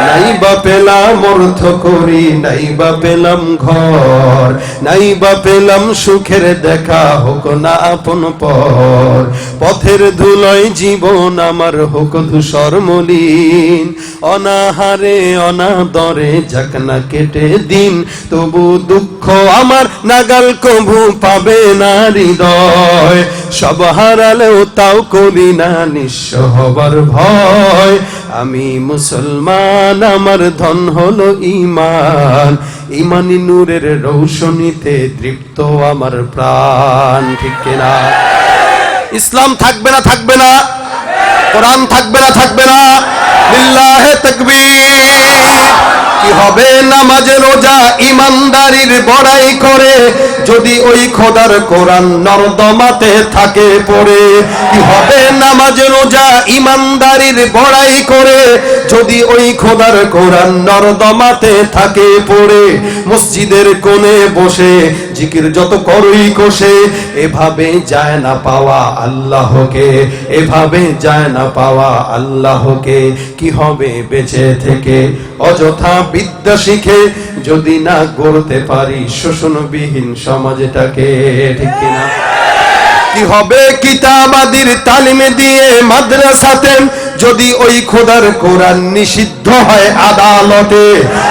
নাইবা পেলাম অর্থ করি, নাইবা পেলাম ঘর, নাইবা পেলাম সুখের দেখা, হোক না আপন পর, পথের ধুলোয় জীবন আমার হোক ধূসর মলিন, অনাহারে অনাদরে যাক না কেটে দিন, তবু দুঃখ আমার নাগাল কভু পাবে না হৃদয়, সব হারালেও তাও করি না নিঃস্ব হবার ভয়, আমি মুসলমান, আমার ধন হলো ঈমান, ঈমানি নূরের রৌশনীতে তৃপ্ত আমার প্রাণ, ঠিক কিনা? ইসলাম থাকবে না, থাকবে না? কোরআন থাকবে না, থাকবে না? লিল্লাহে তাকবীর। কি হবে নামাজ রোজা ইমানদারির বড়াই করে, যদি ওই খোদার কোরআন নর্দমাতে থাকে পড়ে? কি হবে নামাজ রোজা ইমানদারির বড়াই করে, যদি ওই খোদার কোরআন নর্দমাতে থাকে পড়ে? মসজিদের কোণে বসে জিকির যত করই কোষে, এভাবে যায় না পাওয়া আল্লাহকে, এভাবে যায় না পাওয়া আল্লাহকে। কি হবে বেঁচে থেকে অযথা বিদ্যা শিখে, যদি না গড়তে পারি শোষণবিহীন সমাজটাকে, ঠিক কিনা? কি হবে কিতাবাদির তালিম দিয়ে মাদ্রাসাতে, যদি ওই খোদার কোরআন নিষিদ্ধ হয় আদালতে?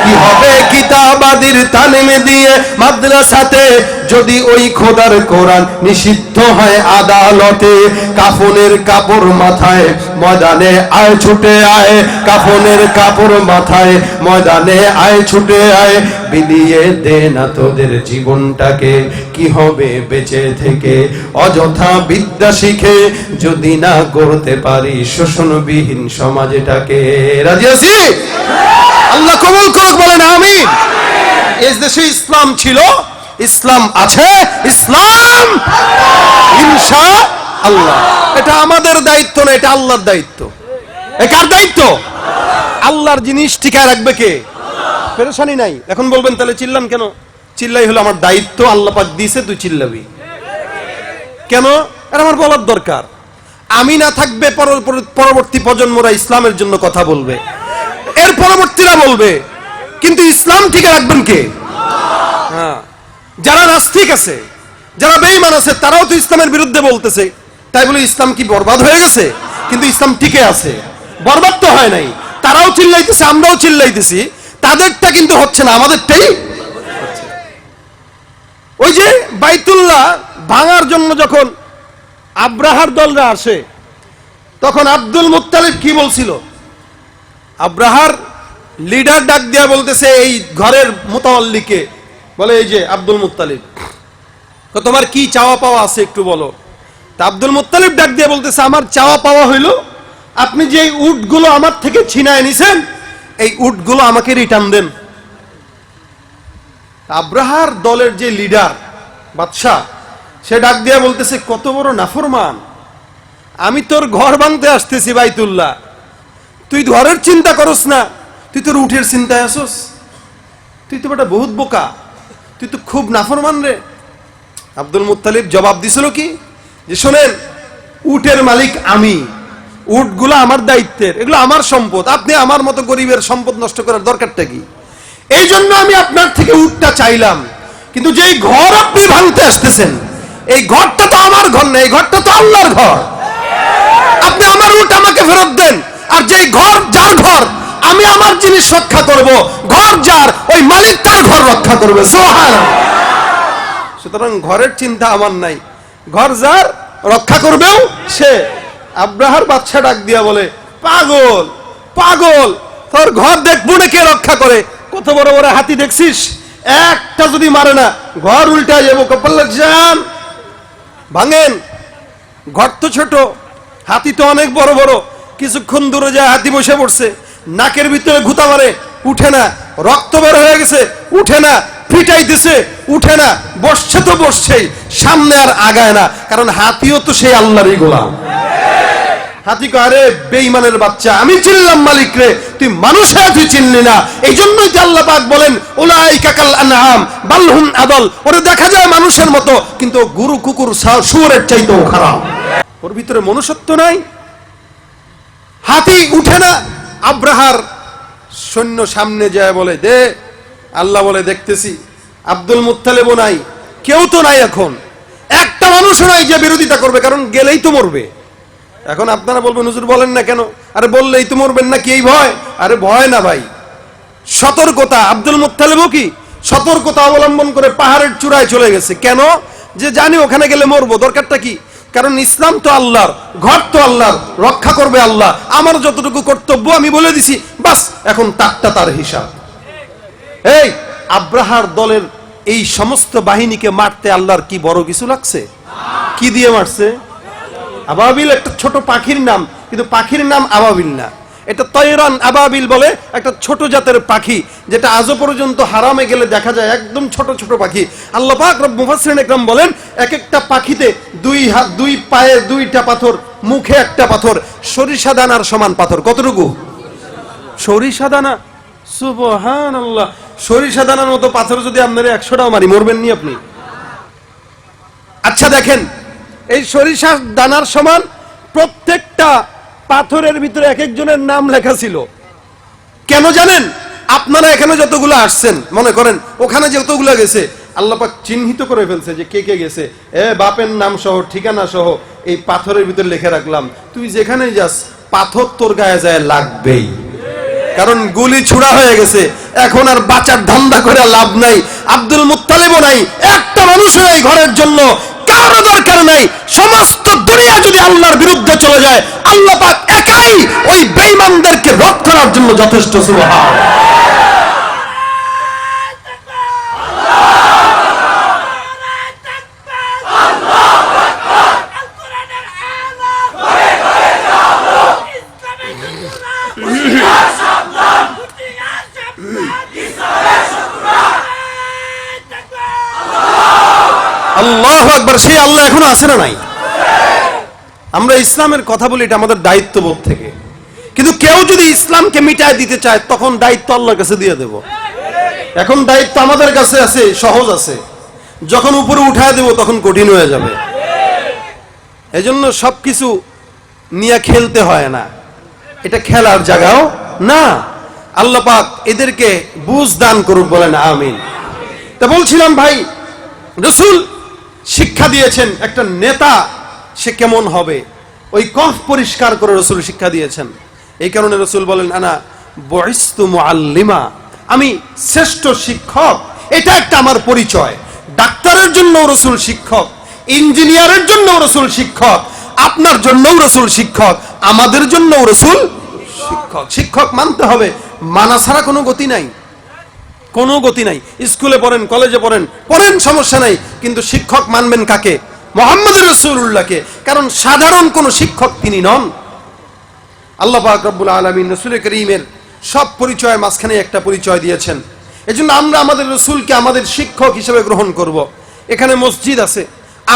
কি হবে কিতাবাদির তালিম দিয়ে মাদ্রাসাতে, যদি ওই খোদার কোরআন নিষিদ্ধ হয় আদালতে? কাফনের কাপড় মাথায় ময়দানে আয় ছুটে আয়, কাফনের কাপড় মাথায় ময়দানে আয় ছুটে আয়, বিলিয়ে দে না তোদের জীবনটাকে। কি হবে বেঁচে থেকে অযথা বিদ্যা শিখে, যদি না গড়তে পারি শোষণবিহীন সমাজটাকে? রাজি আছি? আল্লাহ কবুল করুক, বলেন আমিন। এই দেশে ইসলাম ছিল, ইসলাম আছে, ইসলাম ইনশাআল্লাহ। এটা আমাদের দায়িত্ব না, এটা আল্লাহর দায়িত্ব। কার দায়িত্ব? আল্লাহর জিনিস টিকায় রাখবে কে? পেরেশানি নাই। এখন বলবেন তাহলে চিল্লান কেন? চিল্লাই হলো আমার দায়িত্ব, আল্লাহ পাক দিয়েছে, তুই চিল্লাবি কেন? এটা আমার বলার দরকার। আমি না থাকবে পরবর্তী প্রজন্মরা ইসলামের জন্য কথা বলবে, এর পরবর্তীরা বলবে, কিন্তু ইসলাম টিকে রাখবেন কে? হ্যাঁ, যারা নাস্তিক আছে, যারা বেঈমান আছে, তারাও তো ইসলামের বিরুদ্ধে বলতেছে। তাই বলে ইসলাম কি বরবাদ হয়ে গেছে? কিন্তু ইসলাম টিকে আছে, বরবাদ তো হয় নাই। তারাও চিল্লাইতেছে, আমরাও চিল্লাইতেছি, তাদেরটা কিন্তু হচ্ছে না, আমাদেরটাই হচ্ছে। ওই যে বাইতুল্লাহ ভাঙার জন্য যখন আব্রাহার দলরা আসে, তখন আব্দুল মুত্তালিব কি বলছিল? আব্রাহার লিডার ডাক দিয়া বলতেছে এই ঘরের মুতাওয়াল্লিকে, বলে এই যে আব্দুল মুত্তালিব, তোমার কি চাওয়া পাওয়া আছে একটু বলো। তা আব্দুল মুত্তালিব ডাক দিয়ে বলতেছে, আমার চাওয়া পাওয়া হইল আপনি যে উটগুলো আমার থেকে ছিনায় নিছেন, এই উটগুলো আমাকে রিটার্ন দেন। আব্রাহার দলের যে লিডার বাদশাহ, সে ডাক দিয়ে বলতেছে, কত বড় নাফরমান! আমি তোর ঘর ভাঙতে আসতেছি বাইতুল্লাহ, তুই ঘরের চিন্তা করস না, তুই তোর উঠের চিন্তায় আসস। তুই তো বেটা বহুত বোকা, তুই তো খুব নাফরমান রে। আব্দুল মুত্তালিব জবাব দিছিল কি, যে শোনেন, উটের মালিক আমি, উটগুলো আমার দায়িত্বের, এগুলো আমার সম্পদ, আপনি আমার মতো গরিবের সম্পদ নষ্ট করার দরকারটা কি? এই জন্য আমি আপনার থেকে উটটা চাইলাম, কিন্তু যেই ঘর আপনি ভাঙতে আসতেছেন, এই ঘরটা তো আমার ঘর না, এই ঘরটা তো আল্লাহর ঘর। আপনি আমার উট আমাকে ফেরত দেন, আর যেই ঘর যার ঘর, আমি আমার জিনিস রক্ষা করব, ঘর যার, ওই মালিক তার ঘর রক্ষা করবে। সুবহানাল্লাহ। সুতরাং ঘরের চিন্তা আমার নাই, ঘর যার, রক্ষা করবেও সে। আব্রাহার বাদশা ডাক দিয়া বলে, পাগল পাগল, তোর ঘর দেখবো না কে রক্ষা করে? কত বড় বড় হাতি দেখছিস, একটা যদি মারে না ঘর উল্টা যাবো। কপাল যান ভাঙেন, ঘর তো ছোট, হাতি তো অনেক বড় বড়। কিছুক্ষণ দূরে যায় হাতি বসে পড়ছে, নাকের ভিতরে ঘুতা মারে, উঠে না, রক্ত বের হয়ে গেছে, উঠে না, পিটাইতেছে, উঠে না, বসছে তো বসছেই, সামনে আর আগায় না, কারণ হাতিও তো সেই আল্লাহরই গোলাম। হাতি কয়, আরে বেঈমানের বাচ্চা, আমি চিনলাম মালিক রে, তুই মানুষ হয়ে তুই চিনলি না। এই জন্যই তো আল্লাহ পাক বলেন, উলাইকা কাল আনআম বাল হুম আদল, ওরে দেখা যায় মানুষের মতো, কিন্তু গরু কুকুর শুয়োরের চাইতেও খারাপ, ওর ভিতরে মনুষ্যত্ব নাই। হাতি উঠে না, আব্রাহার সৈন্য সামনে যায় বলে, দে। আল্লাহ বলে, দেখতেছি। আব্দুল মুত্তালিবও নাই, কেউ তো নাই, এখন একটা মানুষও নাই যে বিরোধিতা করবে, কারণ গেলেই তো মরবে। এখন আপনারা বলবেন, হুজুর বলেন না কেন? আরে বললেই তো মরবেন না, কি এই ভয়? আরে ভয় না ভাই, সতর্কতা। আব্দুল মুত্তালিবও কি সতর্কতা অবলম্বন করে পাহাড়ের চূড়ায় চলে গেছে। কেন? যে জানি ওখানে গেলে মরবো, দরকারটা কি? কারণ ইসলাম তো আল্লাহর, ঘর তো আল্লাহর, রক্ষা করবে আল্লাহ, আমার যতটুকু কর্তব্য আমি বলে দিছি, বাস, এখন তারটা তার হিসাব। এই আব্রাহার দলের এই সমস্ত বাহিনীকে মারতে আল্লাহর কি বড় কিছু লাগছে? কি দিয়ে মারছে? আবাবিল একটা ছোট পাখির নাম, কিন্তু পাখির নাম আবাবিল না, এটা তয়রান আবাবিল বলে, একটা ছোট জাতের পাখি, যেটা আজও পর্যন্ত হারামে গেলে দেখা যায়, একদম ছোট ছোট পাখি। আল্লাহ পাক মুফাসসিরিন একরাম বলেন, এক একটা পাখিতে দুই হাত, দুই পায়ে দুইটা পাথর, মুখে একটা পাথর, সরিষা দানার সমান পাথর। কতটুকু? সরিষা দানা। সুবহানাল্লাহ, সরিষা দানার মতো পাথর যদি আপনারা 100টাও মারি, মরবেন নি আপনি। আচ্ছা দেখেন, এই সরিষা দানার সমান প্রত্যেকটা পাথরের ভিতরে এক একজনের নাম লেখা ছিল। কেন জানেন? আপনারা এখানে যতগুলো আসছেন, মনে করেন ওখানে যতগুলো গেছে, আল্লাহ পাক চিহ্নিত করে ফেলছে যে কে কে গেছে, বাপের নাম সহ, ঠিকানা সহ এই পাথরের ভিতরে লিখে রাখলাম। তুই যেখানেই যাস, পাথর তোর গায়ে যায় লাগবেই, কারণ গুলি ছুড়া হয়ে গেছে, এখন আর বাঁচার ধান্দা করে লাভ নাই। আব্দুল মুত্তালিবও নাই, একটা মানুষও এই ঘরের জন্য, কারো দরকার নাই। সমস্ত দুনিয়া যদি আল্লাহর বিরুদ্ধে চলে যায়, আল্লাহ পাক একাই ওই বেঈমানদেরকে রদ করার জন্য যথেষ্ট। সুবহানাল্লাহ। আল্লাহু আকবার। সেই আল্লাহ এখনো আছে না নাই? আমরা ইসলামের কথা বলি, এটা আমাদের দায়িত্ববোধ থেকে, কিন্তু কেউ যদি ইসলামকে মিটায় দিতে চায়, তখন দায়িত্ব আল্লাহর কাছে দিয়ে দেব। এখন দায়িত্ব আমাদের কাছে আছে, সহজ আছে, যখন উপরে উঠায় দেব তখন কঠিন হয়ে যাবে। এজন্য সবকিছু নিয়ে খেলতে হয় না, এটা খেলার জায়গাও না। আল্লাহ পাক এদেরকে বুঝ দান করুক, বলেন আমিন। তা বলছিলাম ভাই, রাসূল শিক্ষা দিয়েছেন একটা নেতা সে কেমন হবে, ওই কফ পরিষ্কার করে রাসূল শিক্ষা দিয়েছেন। এই কারণে রাসূল বলেন, আনা বুইসতু মুআল্লিমা, আমি শ্রেষ্ঠ শিক্ষক, এটা একটা আমার পরিচয়। ডাক্তারের জন্যও রাসূল শিক্ষক, ইঞ্জিনিয়ারের জন্যও রাসূল শিক্ষক, আপনার জন্যও রাসূল শিক্ষক, আমাদের জন্যও রাসূল শিক্ষক। শিক্ষক মানতে হবে, মানা ছাড়া কোনো গতি নাই, কোনো গতি নাই। স্কুলে পড়েন, কলেজে পড়েন, পড়েন, সমস্যা নাই, কিন্তু শিক্ষক মানবেন কাকে? মুহাম্মদ রাসূলুল্লাহকে, কারণ সাধারণ কোনো শিক্ষক তিনি নন। আল্লাহ পাক রব্বুল আলামিন রাসূল করিমের সব পরিচয়ের মাঝখানে একটা পরিচয় দিয়েছেন। এজন্য আমরা আমাদের রাসূলকে আমাদের শিক্ষক হিসেবে গ্রহণ করব। এখানে মসজিদ আছে,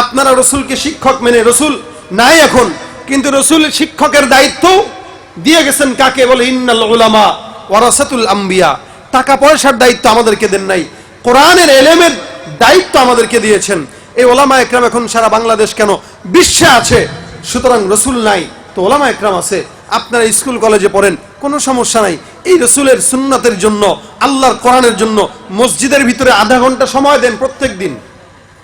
আপনারা রাসূলকে শিক্ষক মেনে, রাসূল নাই এখন, কিন্তু রসুল শিক্ষকের দায়িত্ব দিয়ে গেছেন কাকে? বলে ইন্নাল উলামা ওয়ারাসাতুল আম্বিয়া। টাকা পয়সার দায়িত্ব আমাদেরকে দেন নাই, কোরআনের এলেমের দায়িত্ব আমাদেরকে দিয়েছেন। এই ওলামা একরাম এখন সারা বাংলাদেশ কেন বিশ্বে আছে। সুতরাং রসুল নাই তো ওলামা একরাম আছে। আপনারা স্কুল কলেজে পড়েন, কোনো সমস্যা নাই। এই রসুলের সুন্নাতের জন্য, আল্লাহর কোরআনের জন্য মসজিদের ভিতরে আধা ঘন্টা সময় দেন, প্রত্যেক দিন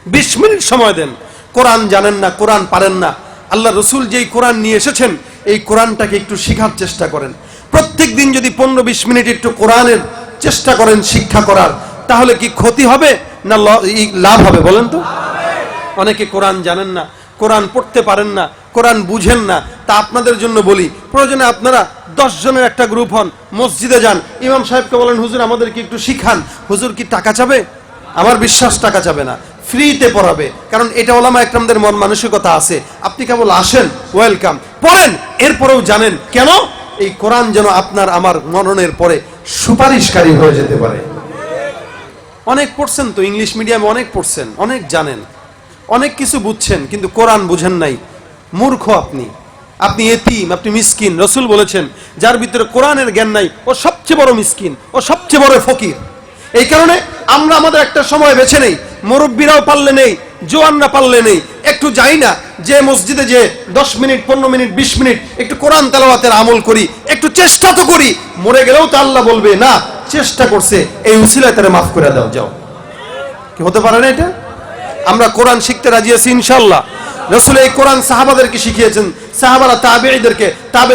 20 মিনিট সময় দেন। কোরআন জানেন না, কোরআন পারেন না, আল্লাহ রসুল যেই কোরআন নিয়ে এসেছেন এই কোরআনটাকে একটু শেখার চেষ্টা করেন। প্রত্যেক দিন যদি 15-20 মিনিট একটু কোরআনের চেষ্টা করেন শিক্ষা করার, তাহলে কি ক্ষতি হবে না লাভ হবে বলেন তো? অনেকে কোরআন জানেন না, কোরআন পড়তে পারেন না, কোরআন বুঝেন না। তা আপনাদের জন্য বলি, প্রয়োজনে আপনারা 10 জনের একটা গ্রুপ হন, মসজিদে যান, ইমাম সাহেবকে বলেন হুজুর আমাদেরকে একটু শিখান। হুজুর কি টাকা চাবে? আমার বিশ্বাস টাকা চাবে না, ফ্রিতে পড়াবে। কারণ এটা ওলামা একরামদের মন মানসিকতা আছে। আপনি কেবল আসেন, ওয়েলকাম, পড়েন, এরপরেও জানেন কেন? এই কোরআন যেন আপনার আমার মননের পরে সুপারিশকারী হয়ে যেতে পারে। অনেক পড়ছেন তো, ইংলিশ মিডিয়ামে অনেক পড়ছেন, অনেক জানেন, অনেক কিছু বুঝছেন, কিন্তু কোরআন বুঝেন নাই। মূর্খ আপনি, আপনি এতিম, আপনি মিসকিন। রসুল বলেছেন যার ভিতরে কোরআনের জ্ঞান নাই ও সবচেয়ে বড় মিসকিন, ও সবচেয়ে বড় ফকির। এই কারণে আমরা আমাদের একটা সময় বেছে নেই, মুরব্বীরাও পারলে নেই, জোয়ানরা পারলে নেই, একটু যাই না যে মসজিদে যে 10 মিনিট 15 মিনিট 20 মিনিট একটু কোরআন তেলাওয়াতের আমল করি, একটু চেষ্টা তো করি। মরে গেলেও তো আল্লাহ বলবে না চেষ্টা করছে, এই উসিলায় তারে মাফ করে দাও, যাও। কি হতে পারে না এটা? আমরা কোরআন শিখতে রাজি আছি ইনশাআল্লাহ। রাসূল এই কোরআন সাহাবাদেরকে শিখিয়েছেন, সাহাবারা তাবেঈদেরকে,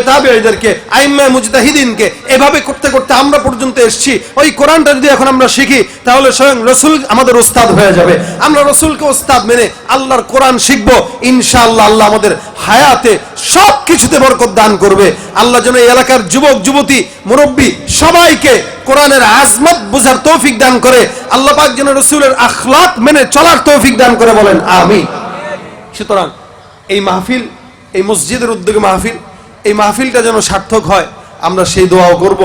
তাবেঈদেরকে, আইম্মা মুজতাহিদিনকে, এভাবে করতে করতে আমরা পর্যন্ত এসেছি। ওই কোরআনটা যদি এখন আমরা শিখি তাহলে স্বয়ং রাসূল আমাদের ওস্তাদ হয়ে যাবে। আমরা রাসূলকে ওস্তাদ মেনে আল্লাহর কোরআন শিখব ইনশাআল্লাহ। আল্লাহ আমাদের হায়াতে সব কিছুতে বরকত দান করবে। আল্লাহ যেন এই এলাকার যুবক যুবতী মুরব্বী সবাইকে কোরআনের আজমত বুঝার তৌফিক দান করে। আল্লাহ পাক যেন রাসূলের আখলাক মেনে চলার তৌফিক দান করে, বলেন আমিন। সুতরাং এই মাহফিল, এই মসজিদের উদ্যোগে মাহফিল, এই মাহফিলটা যেন সার্থক হয়, আমরা সেই দোয়াও করব।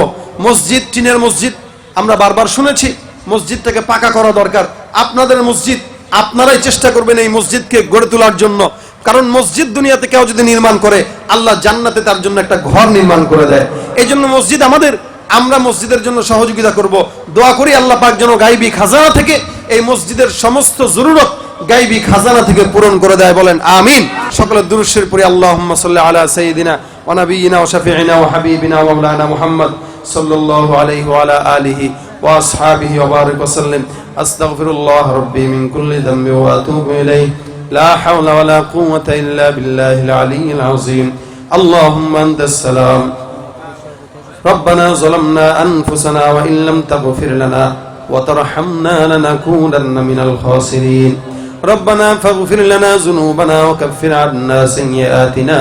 মসজিদ, টিনের মসজিদ আমরা বারবার শুনেছি, মসজিদটাকে পাকা করা দরকার। আপনাদের মসজিদ, আপনারাই চেষ্টা করবেন এই মসজিদকে গড়ে তোলার জন্য। কারণ মসজিদ দুনিয়াতে কেউ যদি নির্মাণ করে, আল্লাহ জান্নাতে তার জন্য একটা ঘর নির্মাণ করে দেয়। এই জন্য মসজিদ আমাদের, আমরা মসজিদের জন্য সহযোগিতা করব। দোয়া করি আল্লাহ পাক যেন গায়বী খাজানা থেকে এই মসজিদের সমস্ত জরুরত গায়বী খাজানা থেকে পূরণ করে দেয়, বলেন আমিন। সকলের দুরূদ শরীফ পড়ি। আল্লাহুম্মা সাল্লি আলা সাইয়্যিদিনা ওয়া নাবিয়্যিনা ওয়া শাফিঈনা ওয়া হাবিবিনা ওয়া মাওলানা মুহাম্মদ সাল্লাল্লাহু আলাইহি ওয়া আলা আলিহি ওয়া আসহাবিহি ওয়া বারিক ওয়া সাল্লিম। আস্তাগফিরুল্লাহ রাব্বি মিন কুল্লি যামবি ওয়া আতুবু ইলাইহি। লা হাওলা ওয়া লা কুওয়াতা ইল্লা বিল্লাহিল আলিয়্যিল আযীম। আল্লাহুম্মা আনতাস সালাম। ربنا ظلمنا أنفسنا وإن لم تغفر لنا وترحمنا لنكونن من الخاسرين. ربنا فاغفر لنا ذنوبنا وكفر عنا سيئاتنا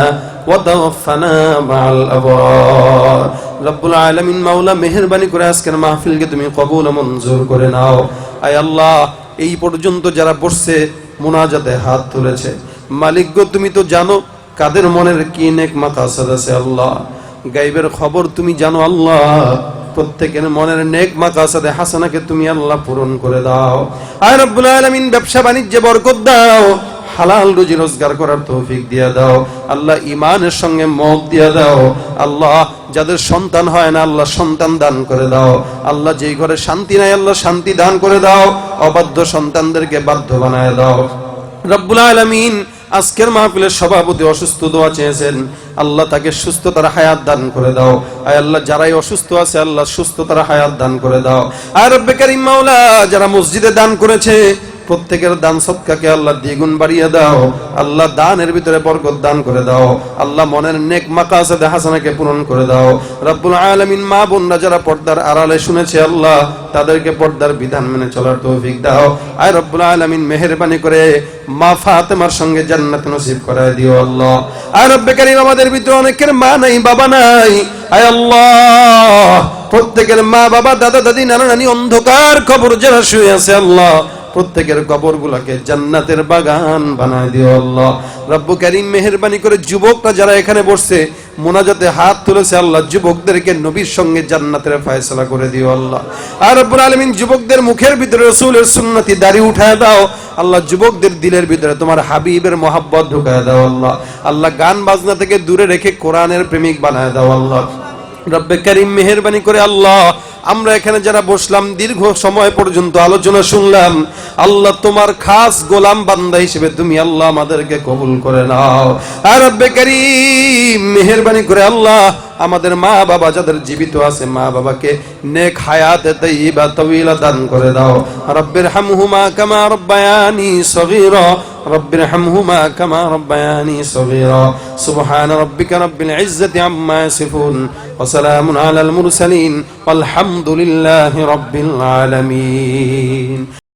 وتوفنا مع الأبرار. رب العالمين মাওলা মেহেরবানি করে আজকের মাহফিলকে তুমি কবুল ও মঞ্জুর করে নাও। আয় আল্লাহ, এই পর্যন্ত যারা বসছে মুনাজাতে হাত তুলেছে, মালিক গো তুমি তো জানো কাদের মনের কি নেক মাকাসাদ আছে। আল্লাহ গায়বের খবর তুমি জানো। আল্লাহ প্রত্যেকের মনের নেক মাকাসাদে হাসানাকে তুমি আল্লাহ পূরণ করে দাও। আয় রব্বুল আলামিন ব্যবসা বাণিজ্যে বরকত দাও, হালাল রুজি রোজগার করার তৌফিক দিয়ে দাও। আল্লাহ ঈমানের সঙ্গে মত দিয়ে দাও। আল্লাহ যাদের সন্তান হয় না আল্লাহ সন্তান দান করে দাও। আল্লাহ যেই ঘরে শান্তি নাই আল্লাহ শান্তি দান করে দাও। অবাধ্য সন্তানদেরকে বাধ্য বানায় দাও। রব্বুল আলামিন আজকের মাহফিলের সভাপতি অসুস্থ, দোয়া চেয়েছেন, আল্লাহ তাকে সুস্থতার হায়াত দান করে দাও। আয় আল্লাহ যারাই অসুস্থ আছে আল্লাহ সুস্থতার হায়াত দান করে দাও। আর রব্বে কারীম মাওলা যারা মসজিদে দান করেছে প্রত্যেকের দান সদকাকে আল্লাহ দ্বিগুণ বাড়িয়ে দাও। আল্লাহ দানের ভিতরে বরকত দান করে দাও। আল্লাহ মনের নেক মাকাসাদে হাসানাকে পূরণ করে দাও। রব্বুল আলামিন মা বোনরা যারা পর্দার আড়ালে শুনেছে আল্লাহ তাদেরকে পর্দার বিধান মেনে চলার তৌফিক দাও। আয় রব্বুল আলামিন মেহেরবানি করে মা ফাতেমার সঙ্গে জান্নাত নসিব করায় দিও আল্লাহ। আয় রব্বে কারীম আমাদের ভিতরে অনেকের মা নাই, বাবা নাই। আয় আল্লাহ প্রত্যেকের মা বাবা দাদা দাদি নানা নানি অন্ধকার কবর যারা শুয়ে আছে আল্লাহ প্রত্যেকের কবরগুলোকে জান্নাতের বাগান বানায় দিও আল্লাহ। রব্বু কারীম মেহেরবানি করে যুবকরা যারা এখানে বসছে মোনাজাতে হাত তুলেছে আল্লাহ, যুবকদেরকে নবীর সঙ্গে জান্নাতের ফয়সালা করে দিও আল্লাহ। আর রব্বুল আলামিন যুবকদের মুখের ভিতরে রাসূলের সুন্নতি দাড়ি উঠায় দাও আল্লাহ, যুবকদের দিলের ভিতরে তোমার হাবিবের মহব্বত ঢুকায় দাও আল্লাহ। আল্লাহ গান বাজনা থেকে দূরে রেখে কোরআনের প্রেমিক বানায় দাও আল্লাহ। রব্বে কারীম মেহেরবানি করে আল্লাহ, আমরা এখানে যারা বসলাম দীর্ঘ সময় পর্যন্ত আলোচনা শুনলাম আল্লাহ, তোমার খাস গোলাম বান্দা হিসেবে তুমি আল্লাহ আমাদেরকে কবুল করে নাও। আর রব্বে কারীম মেহেরবানি করে আল্লাহ, আমাদের মা বাবা যাদের জীবিত আছে মা বাবাকে নেক হায়াতে তাইয়্যিবা তাওয়িলা দান করে দাও। রব্বির হামহুমা কামা রব্বায়ানি সগীরা, রব্বির হামহুমা কামা রব্বায়ানি সগীরা। সুবহান রাব্বিকা রাব্বিল ইজ্জাতি আম্মা ইয়াসিফুন ওয়া সালামুন আলাল মুরসালিন ওয়াল হামদুলিল্লাহি রাব্বিল আলামিন।